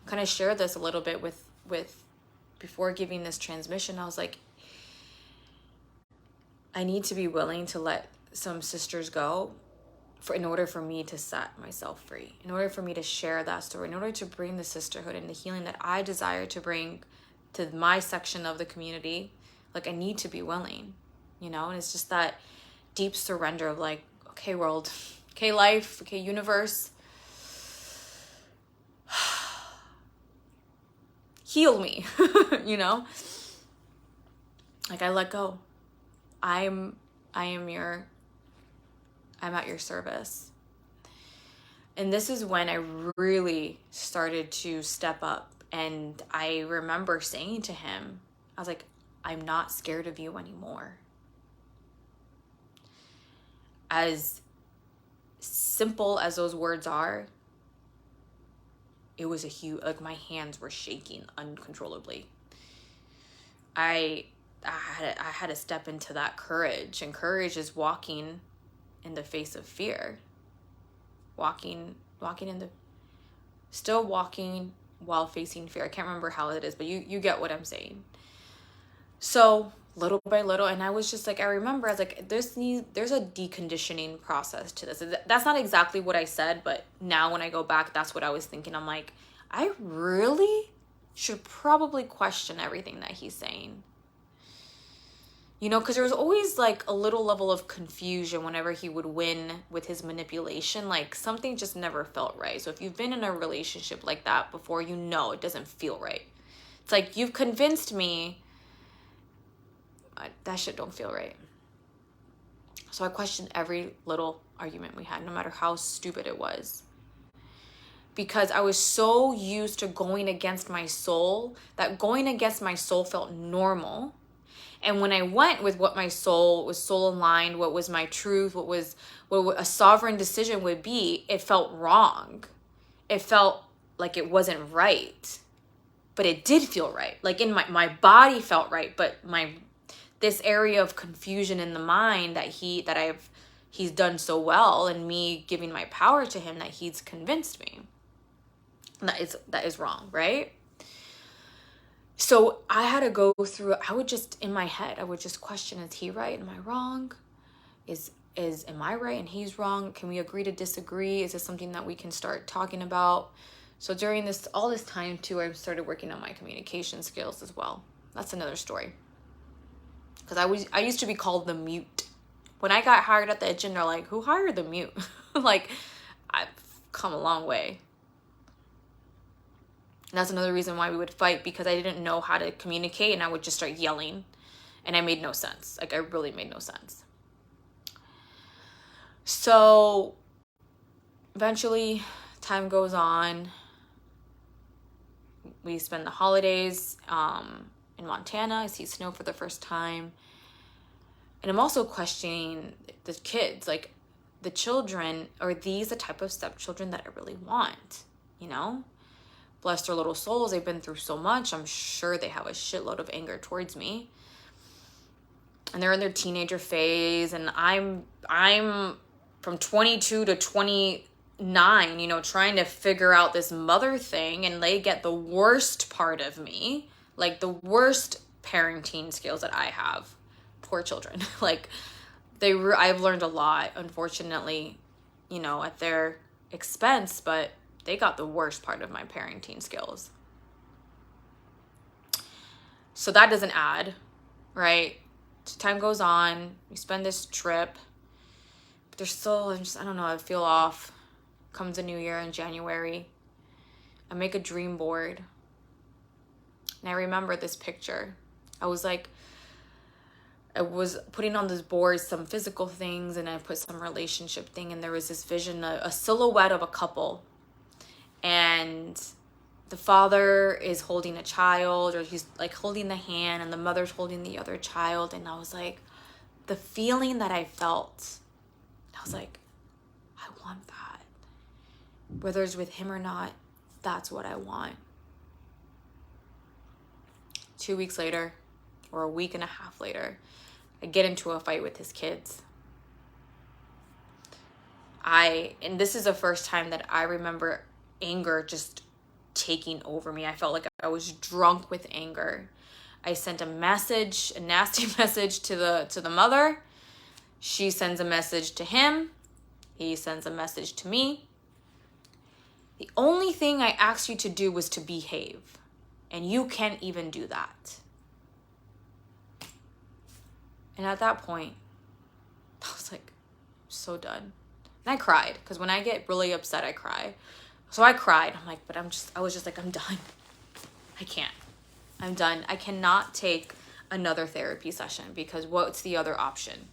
Kind of share this a little bit with before giving this transmission. I was like, I need to be willing to let some sisters go in order for me to set myself free, in order for me to share that story, in order to bring the sisterhood and the healing that I desire to bring to my section of the community. Like, I need to be willing, you know. And it's just that deep surrender of like, okay, world, okay, life, okay, universe, heal me, you know. Like, I let go. I'm at your service. And this is when I really started to step up. And I remember saying to him, I was like, I'm not scared of you anymore. As simple as those words are, it was a huge, like, my hands were shaking uncontrollably. I had to step into that courage, and courage is walking in the face of fear. Still walking while facing fear. I can't remember how it is, but you get what I'm saying. So little by little, and I was just like, I remember, I was like, there's a deconditioning process to this. That's not exactly what I said, but now when I go back, that's what I was thinking. I'm like, I really should probably question everything that he's saying. You know, because there was always like a little level of confusion whenever he would win with his manipulation. Like, something just never felt right. So if you've been in a relationship like that before, you know it doesn't feel right. It's like, you've convinced me, that shit don't feel right. So I questioned every little argument we had, no matter how stupid it was. because I was so used to going against my soul that going against my soul felt normal. And when I went with what my soul was soul aligned, what was my truth, what a sovereign decision would be, it felt wrong. It felt like it wasn't right, but it did feel right. Like in my body felt right, but this area of confusion in the mind that he's done so well, and me giving my power to him, that he's convinced me that is wrong, right? So I had to go through, in my head, I would just question, is he right? Am I wrong? Am I right and he's wrong? Can we agree to disagree? Is this something that we can start talking about? So during all this time too, I started working on my communication skills as well. That's another story. Because I used to be called the mute. When I got hired at the gym, they're like, who hired the mute? Like, I've come a long way. And that's another reason why we would fight, because I didn't know how to communicate, and I would just start yelling, and I made no sense. Like, I really made no sense. So eventually time goes on. We spend the holidays in Montana. I see snow for the first time. And I'm also questioning the kids, like the children, are these the type of stepchildren that I really want? You know? Bless their little souls. They've been through so much. I'm sure they have a shitload of anger towards me. And they're in their teenager phase. And I'm from 22 to 29, you know, trying to figure out this mother thing. And they get the worst part of me. Like the worst parenting skills that I have. Poor children. Like I've learned a lot, unfortunately, you know, at their expense. But they got the worst part of my parenting skills. So that doesn't add, right? So time goes on. We spend this trip. But there's still, I don't know, I feel off. Comes a new year in January. I make a dream board. And I remember this picture. I was putting on this board some physical things, and I put some relationship thing, and there was this vision, a silhouette of a couple. And the father is holding a child, or he's like holding the hand, and the mother's holding the other child. And I was like, the feeling that I felt, I was like, I want that. Whether it's with him or not, that's what I want. 2 weeks later, or a week and a half later, I get into a fight with his kids. And this is the first time that I remember anger just taking over me. I felt like I was drunk with anger. I sent a nasty message to the mother. She sends a message to him. He sends a message to me. The only thing I asked you to do was to behave, and you can't even do that. And at that point, I was like, so done. And I cried, because when I get really upset, I cry. So I cried. I'm like, but I was just like, I'm done. I can't. I'm done. I cannot take another therapy session, because what's the other option?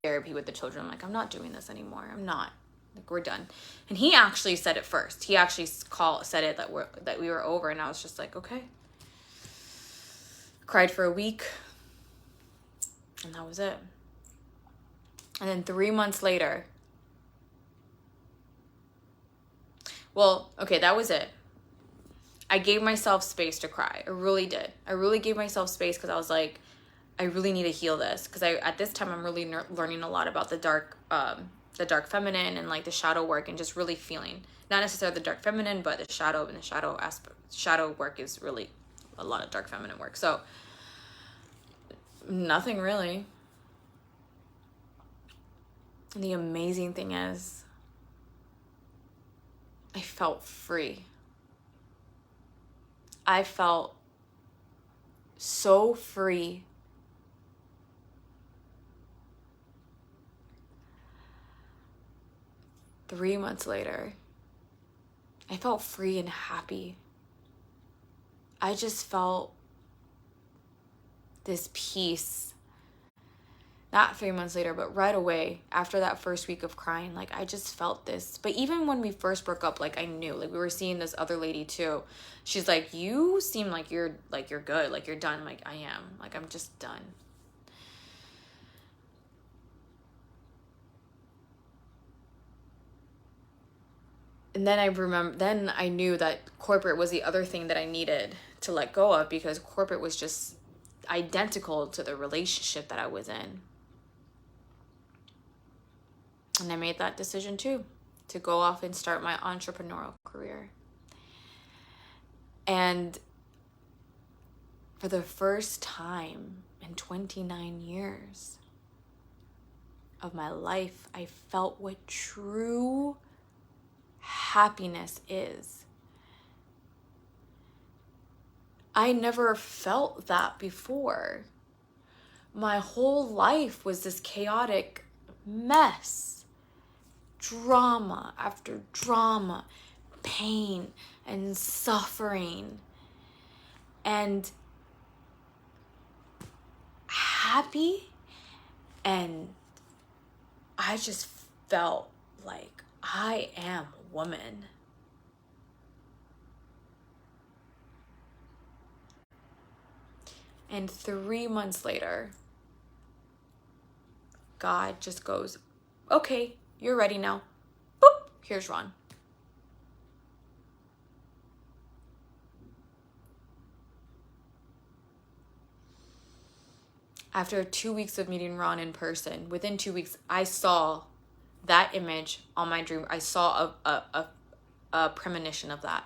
Therapy with the children. I'm like, I'm not doing this anymore. I'm not. Like, we're done. And he actually said it first. He actually said it that we were over, and I was just like, okay. Cried for a week, and that was it. And then 3 months later, well, okay, that was it. I gave myself space to cry. I really did. I really gave myself space, because I was like, I really need to heal this. Because at this time, I'm really learning a lot about the dark feminine, and like the shadow work, and just really feeling, not necessarily the dark feminine, but the shadow, and the shadow aspect. Shadow work is really a lot of dark feminine work. So nothing really. And the amazing thing is, I felt free. I felt so free. Three months later, I felt free and happy. I just felt this peace. not 3 months later, but right away after that first week of crying, like I just felt this. But even when we first broke up, like I knew, like we were seeing this other lady too. She's like, you seem like you're good, like you're done. Like I am, like I'm just done. And then I knew that corporate was the other thing that I needed to let go of, because corporate was just identical to the relationship that I was in. And I made that decision too, to go off and start my entrepreneurial career. And for the first time in 29 years of my life, I felt what true happiness is. I never felt that before. My whole life was this chaotic mess. Drama after drama, pain and suffering. And happy, and I just felt like I am a woman. And 3 months later, God just goes, okay, you're ready now. Boop, here's Ron. After 2 weeks of meeting Ron in person, within 2 weeks, I saw that image on my dream. I saw a premonition of that.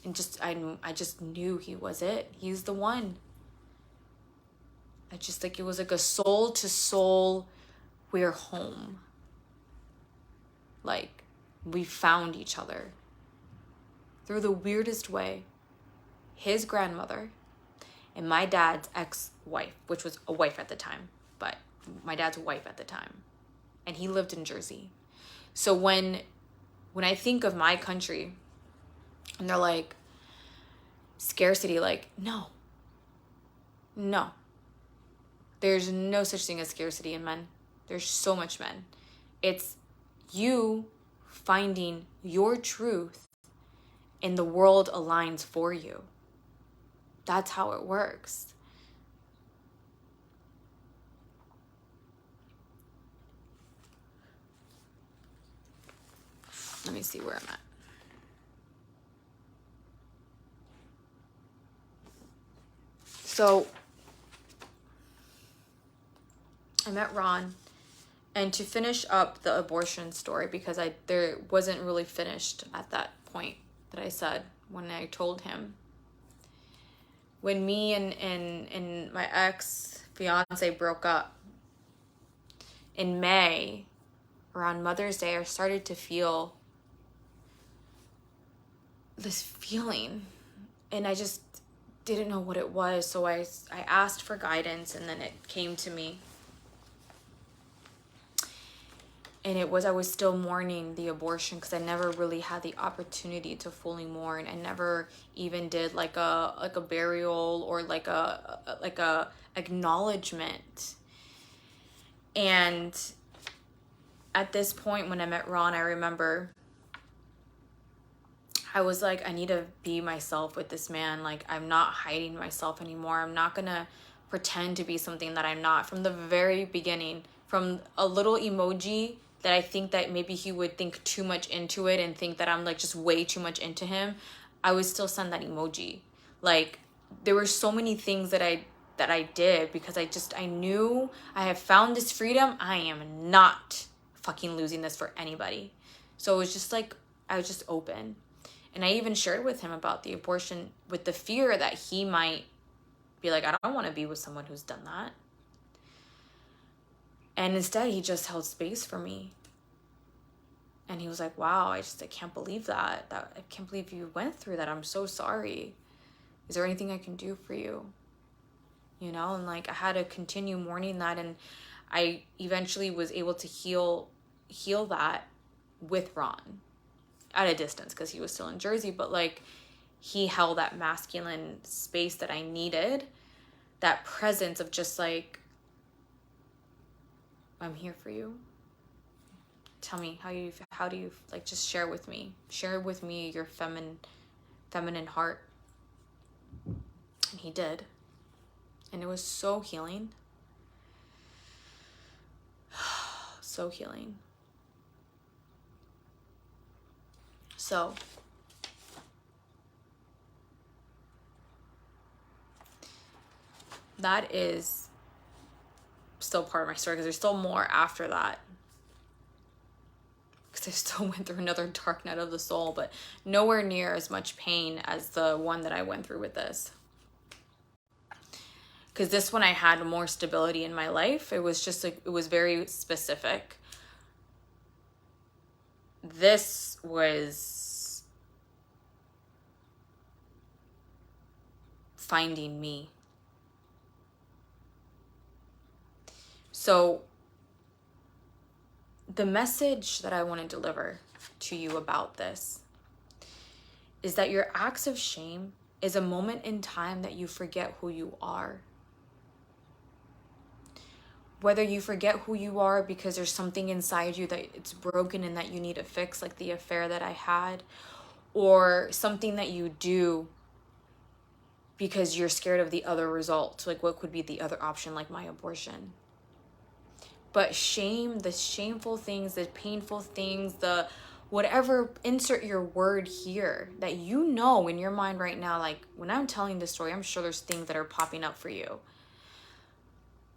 And I just knew he was it. He's the one. It was like a soul to soul, we're home. Like, we found each other. Through the weirdest way, his grandmother and my dad's ex-wife, which was a wife at the time, but my dad's wife at the time. And he lived in Jersey. So when I think of my country, and they're like, scarcity, like, no. There's no such thing as scarcity in men. There's so much men. It's you finding your truth and the world aligns for you. That's how it works. Let me see where I'm at. So I met Ron, and to finish up the abortion story, because there wasn't really finished at that point that I said when I told him. When me and my ex-fiance broke up in May, around Mother's Day, I started to feel this feeling, and I just didn't know what it was. So I asked for guidance, and then it came to me. And I was still mourning the abortion, because I never really had the opportunity to fully mourn. I never even did like a burial or like a acknowledgement. And at this point, when I met Ron, I remember I was like, I need to be myself with this man. Like, I'm not hiding myself anymore. I'm not gonna pretend to be something that I'm not. From the very beginning, from a little emoji that I think that maybe he would think too much into it and think that I'm like just way too much into him, I would still send that emoji. Like, there were so many things that I did, because I knew I have found this freedom. I am not fucking losing this for anybody. So it was just like, I was just open. And I even shared with him about the abortion, with the fear that he might be like, I don't want to be with someone who's done that. And instead, he just held space for me. And he was like, wow, I can't believe that. I can't believe you went through that. I'm so sorry. Is there anything I can do for you? You know, and like, I had to continue mourning that. And I eventually was able to heal that with Ron at a distance, because he was still in Jersey. But like, he held that masculine space that I needed that presence of just like, I'm here for you. Tell me how do you like, just share with me your feminine heart. And he did. And it was so healing. So healing. So that is still part of my story, because there's still more after that. Because I still went through another dark night of the soul, but nowhere near as much pain as the one that I went through with this. Because this one I had more stability in my life. It was just like, it was very specific. This was finding me. So the message that I want to deliver to you about this is that your acts of shame is a moment in time that you forget who you are. Whether you forget who you are because there's something inside you that it's broken and that you need to fix, like the affair that I had, or something that you do because you're scared of the other result, like what could be the other option, like my abortion. But shame, the shameful things, the painful things, the whatever, insert your word here, that you know in your mind right now, like when I'm telling this story, I'm sure there's things that are popping up for you.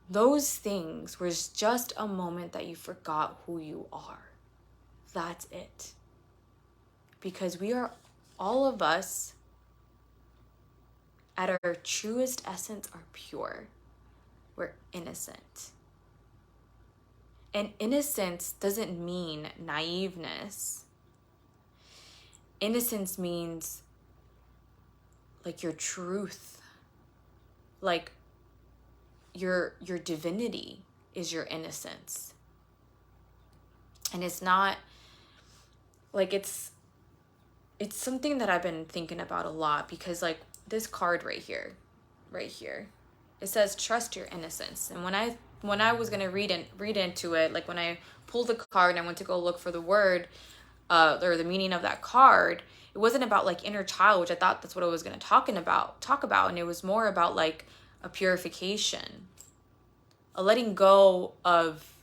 Those things was just a moment that you forgot who you are. That's it. Because we are, all of us, at our truest essence, are pure. We're innocent. And innocence doesn't mean naiveness. Innocence means like your truth. Like your divinity is your innocence. And it's not like, it's something that I've been thinking about a lot, because like this card right here, it says trust your innocence. And when I was gonna read into it, like when I pulled the card and I went to go look for the word or the meaning of that card, it wasn't about like inner child, which I thought that's what I was gonna talk about, and it was more about like a purification, a letting go of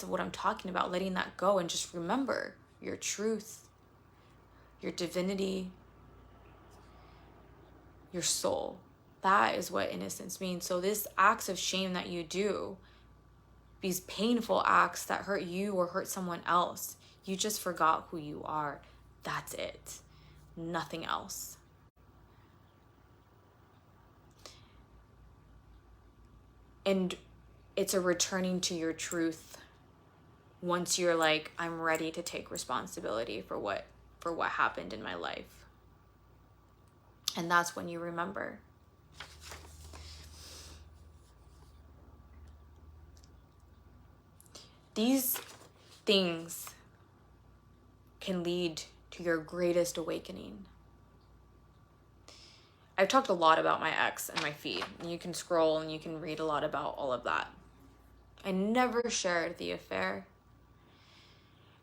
what I'm talking about, letting that go and just remember your truth, your divinity, your soul. That is what innocence means. So this acts of shame that you do, these painful acts that hurt you or hurt someone else, you just forgot who you are. That's it. Nothing else. And it's a returning to your truth once you're like, I'm ready to take responsibility for what happened in my life. And that's when you remember. These things can lead to your greatest awakening. I've talked a lot about my ex in my feed, and you can scroll and you can read a lot about all of that. I never shared the affair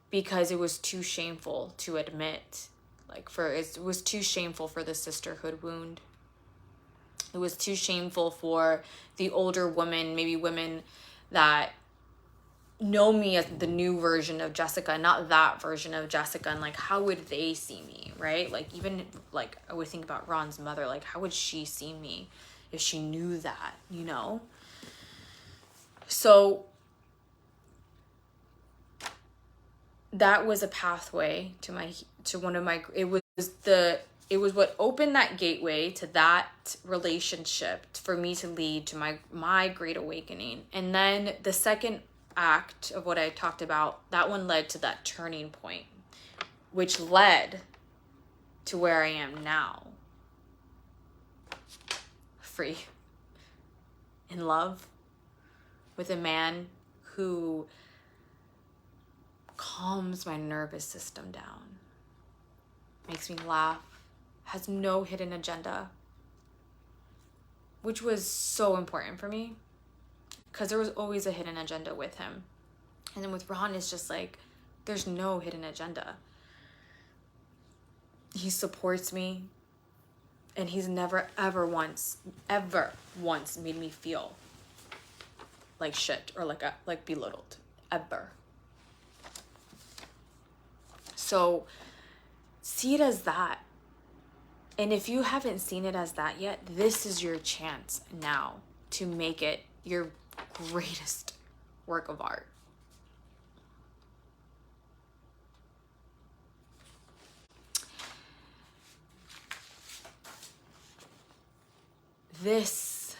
because it was too shameful to admit. It was too shameful for the sisterhood wound. It was too shameful for the older women, maybe women that know me as the new version of Jessica, not that version of Jessica, and like how would they see me, right? Like even like I would think about Ron's mother, like how would she see me if she knew that, you know? So that was a pathway to one of my, it was what opened that gateway to that relationship for me to lead to my great awakening. And then the second act of what I talked about, that one led to that turning point, which led to where I am now. Free. In love. With a man who calms my nervous system down. Makes me laugh. Has no hidden agenda. which was so important for me because there was always a hidden agenda with him. And then with Ron, it's just like, there's no hidden agenda. He supports me, and he's never, ever once made me feel like shit or like belittled, ever. So see it as that. And if you haven't seen it as that yet, this is your chance now to make it your greatest work of art. This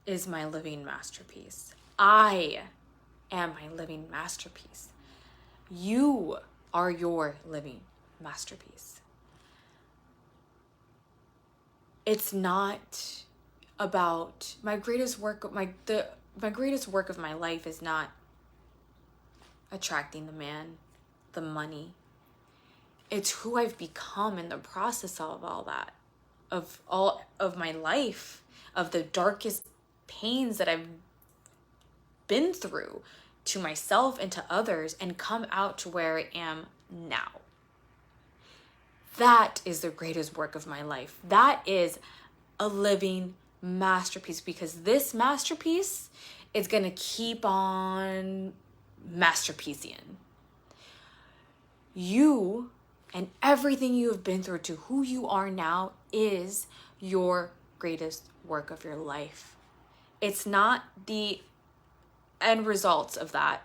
is my living masterpiece. I am my living masterpiece. You are your living masterpiece. It's not about my greatest work. My greatest work of my life is not attracting the man, the money. It's who I've become in the process of all that, of all of my life, of the darkest pains that I've been through to myself and to others, and come out to where I am now. That is the greatest work of my life. That is a living masterpiece, because this masterpiece is going to keep on masterpiecing. You and everything you have been through to who you are now is your greatest work of your life. It's not the end results of that.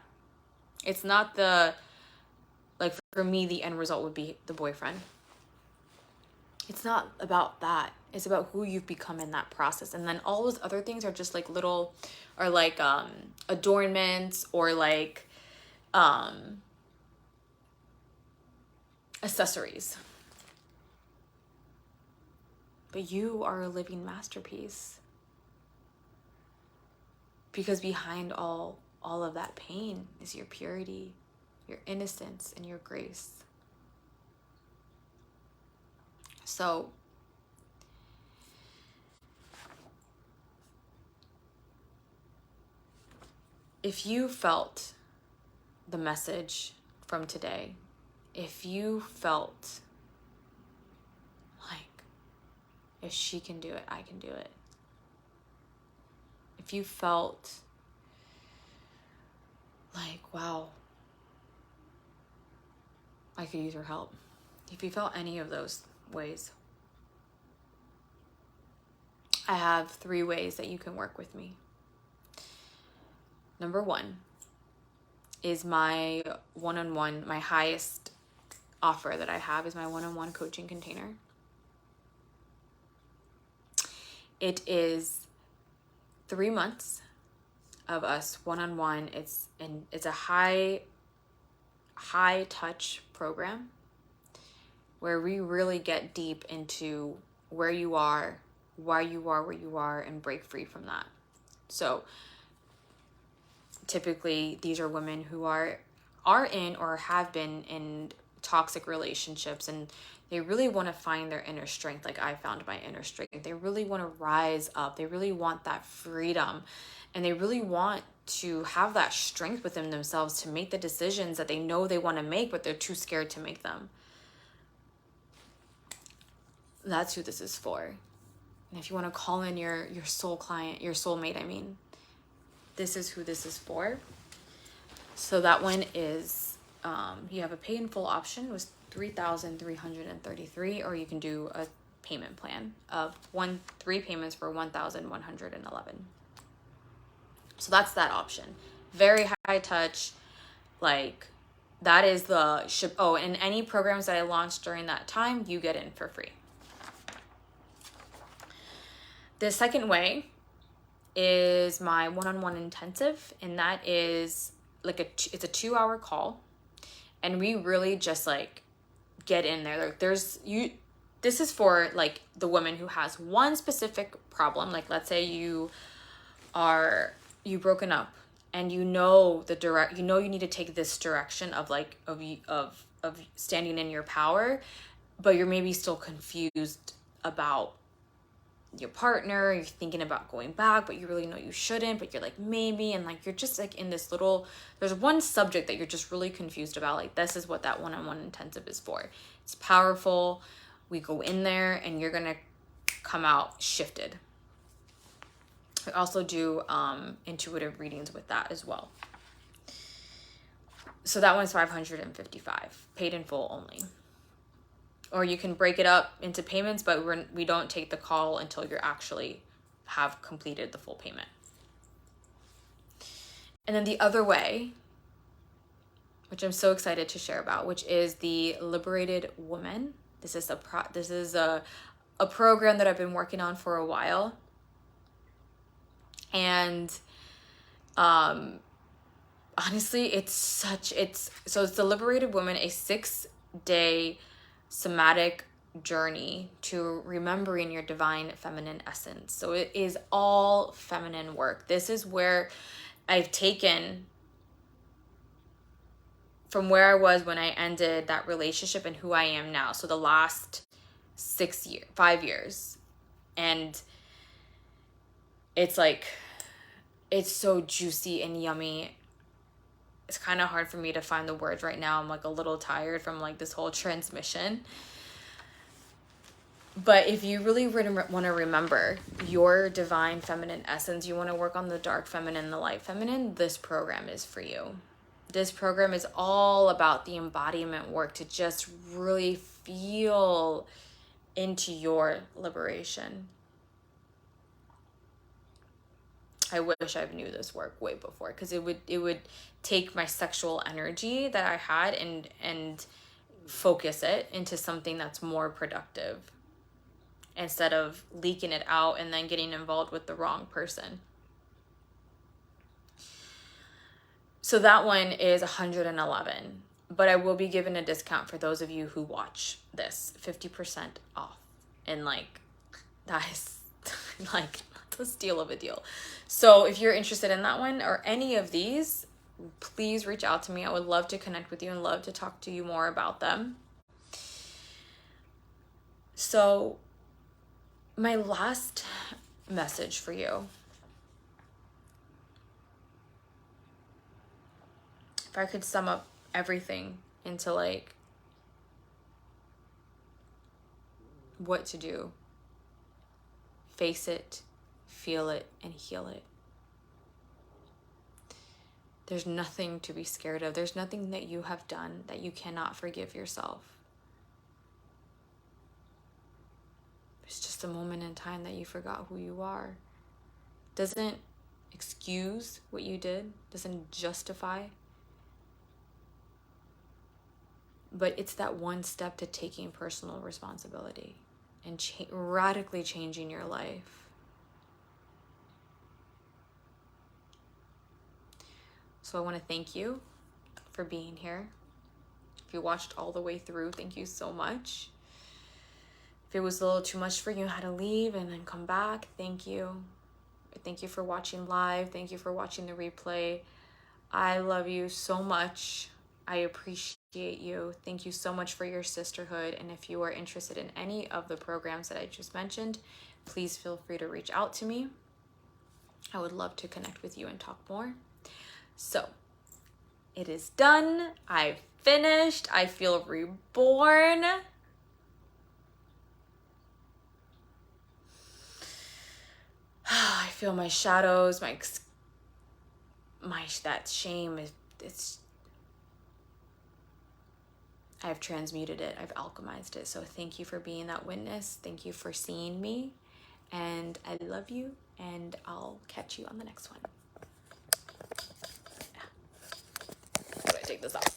It's not the, like for me, the end result would be the boyfriend. It's not about that. It's about who you've become in that process. And then all those other things are just like little, or like adornments, or like accessories. But you are a living masterpiece. Because behind all of that pain is your purity, your innocence, and your grace. So if you felt the message from today, if you felt like, if she can do it, I can do it. If you felt like, wow, I could use her help. If you felt any of those ways, I have 3 ways that you can work with me. Number 1 is my one-on-one, my highest offer that I have is my one-on-one coaching container. It is 3 months of us one-on-one. It's a high touch program where we really get deep into where you are, why you are where you are, and break free from that. So typically these are women who are in or have been in toxic relationships, and they really want to find their inner strength, like I found my inner strength. They really want to rise up. They really want that freedom, and they really want to have that strength within themselves to make the decisions that they know they want to make, but they're too scared to make them. That's who this is for. And if you want to call in your soul client, your soulmate, I mean, this is who this is for. So that one is, you have a pay in full option with $3,333, or you can do a payment plan of 3 payments for $1,111. So that's that option. Very high touch, like that is the ship. Oh, and any programs that I launched during that time, you get in for free. The second way is my one-on-one intensive, and that is like it's a 2-hour call, and we really just like get in there. Like this is for like the woman who has one specific problem. Like let's say you broken up, and you know you need to take this direction of like of standing in your power, but you're maybe still confused about your partner, you're thinking about going back, but you really know you shouldn't, but you're like maybe, and like you're just like in this little, there's one subject that you're just really confused about. Like this is what that one-on-one intensive is for. It's powerful. We go in there and you're gonna come out shifted. I also do intuitive readings with that as well. So that one's $555, paid in full only. Or you can break it up into payments, but we don't take the call until you actually have completed the full payment. And then the other way, which I'm so excited to share about, which is the Liberated Woman. This is a program that I've been working on for a while. And honestly, it's the Liberated Woman, a 6-day somatic journey to remembering your divine feminine essence. So it is all feminine work. This is where I've taken from where I was when I ended that relationship and who I am now. So the last 5 years. And it's like, it's so juicy and yummy. It's kind of hard for me to find the words right now. I'm like a little tired from like this whole transmission. But if you really want to remember your divine feminine essence, you want to work on the dark feminine, the light feminine, this program is for you. This program is all about the embodiment work to just really feel into your liberation. I wish I knew this work way before, because it would take my sexual energy that I had and focus it into something that's more productive instead of leaking it out and then getting involved with the wrong person. So that one is $111, but I will be given a discount for those of you who watch this, 50% off. And like, that is like the steal of a deal. So if you're interested in that one or any of these, please reach out to me. I would love to connect with you and love to talk to you more about them. So my last message for you, if I could sum up everything into like what to do, face it, feel it, and heal it. There's nothing to be scared of. There's nothing that you have done that you cannot forgive yourself. It's just a moment in time that you forgot who you are. Doesn't excuse what you did, doesn't justify. But it's that one step to taking personal responsibility and radically changing your life. So I want to thank you for being here. If you watched all the way through, thank you so much. If it was a little too much for you, had to leave and then come back, thank you. Thank you for watching live. Thank you for watching the replay. I love you so much. I appreciate you. Thank you so much for your sisterhood. And if you are interested in any of the programs that I just mentioned, please feel free to reach out to me. I would love to connect with you and talk more. So it is done. I've finished. I feel reborn. I feel my shadows, that shame I've transmuted it. I've alchemized it. So thank you for being that witness. Thank you for seeing me. And I love you. And I'll catch you on the next one. How do I take this off?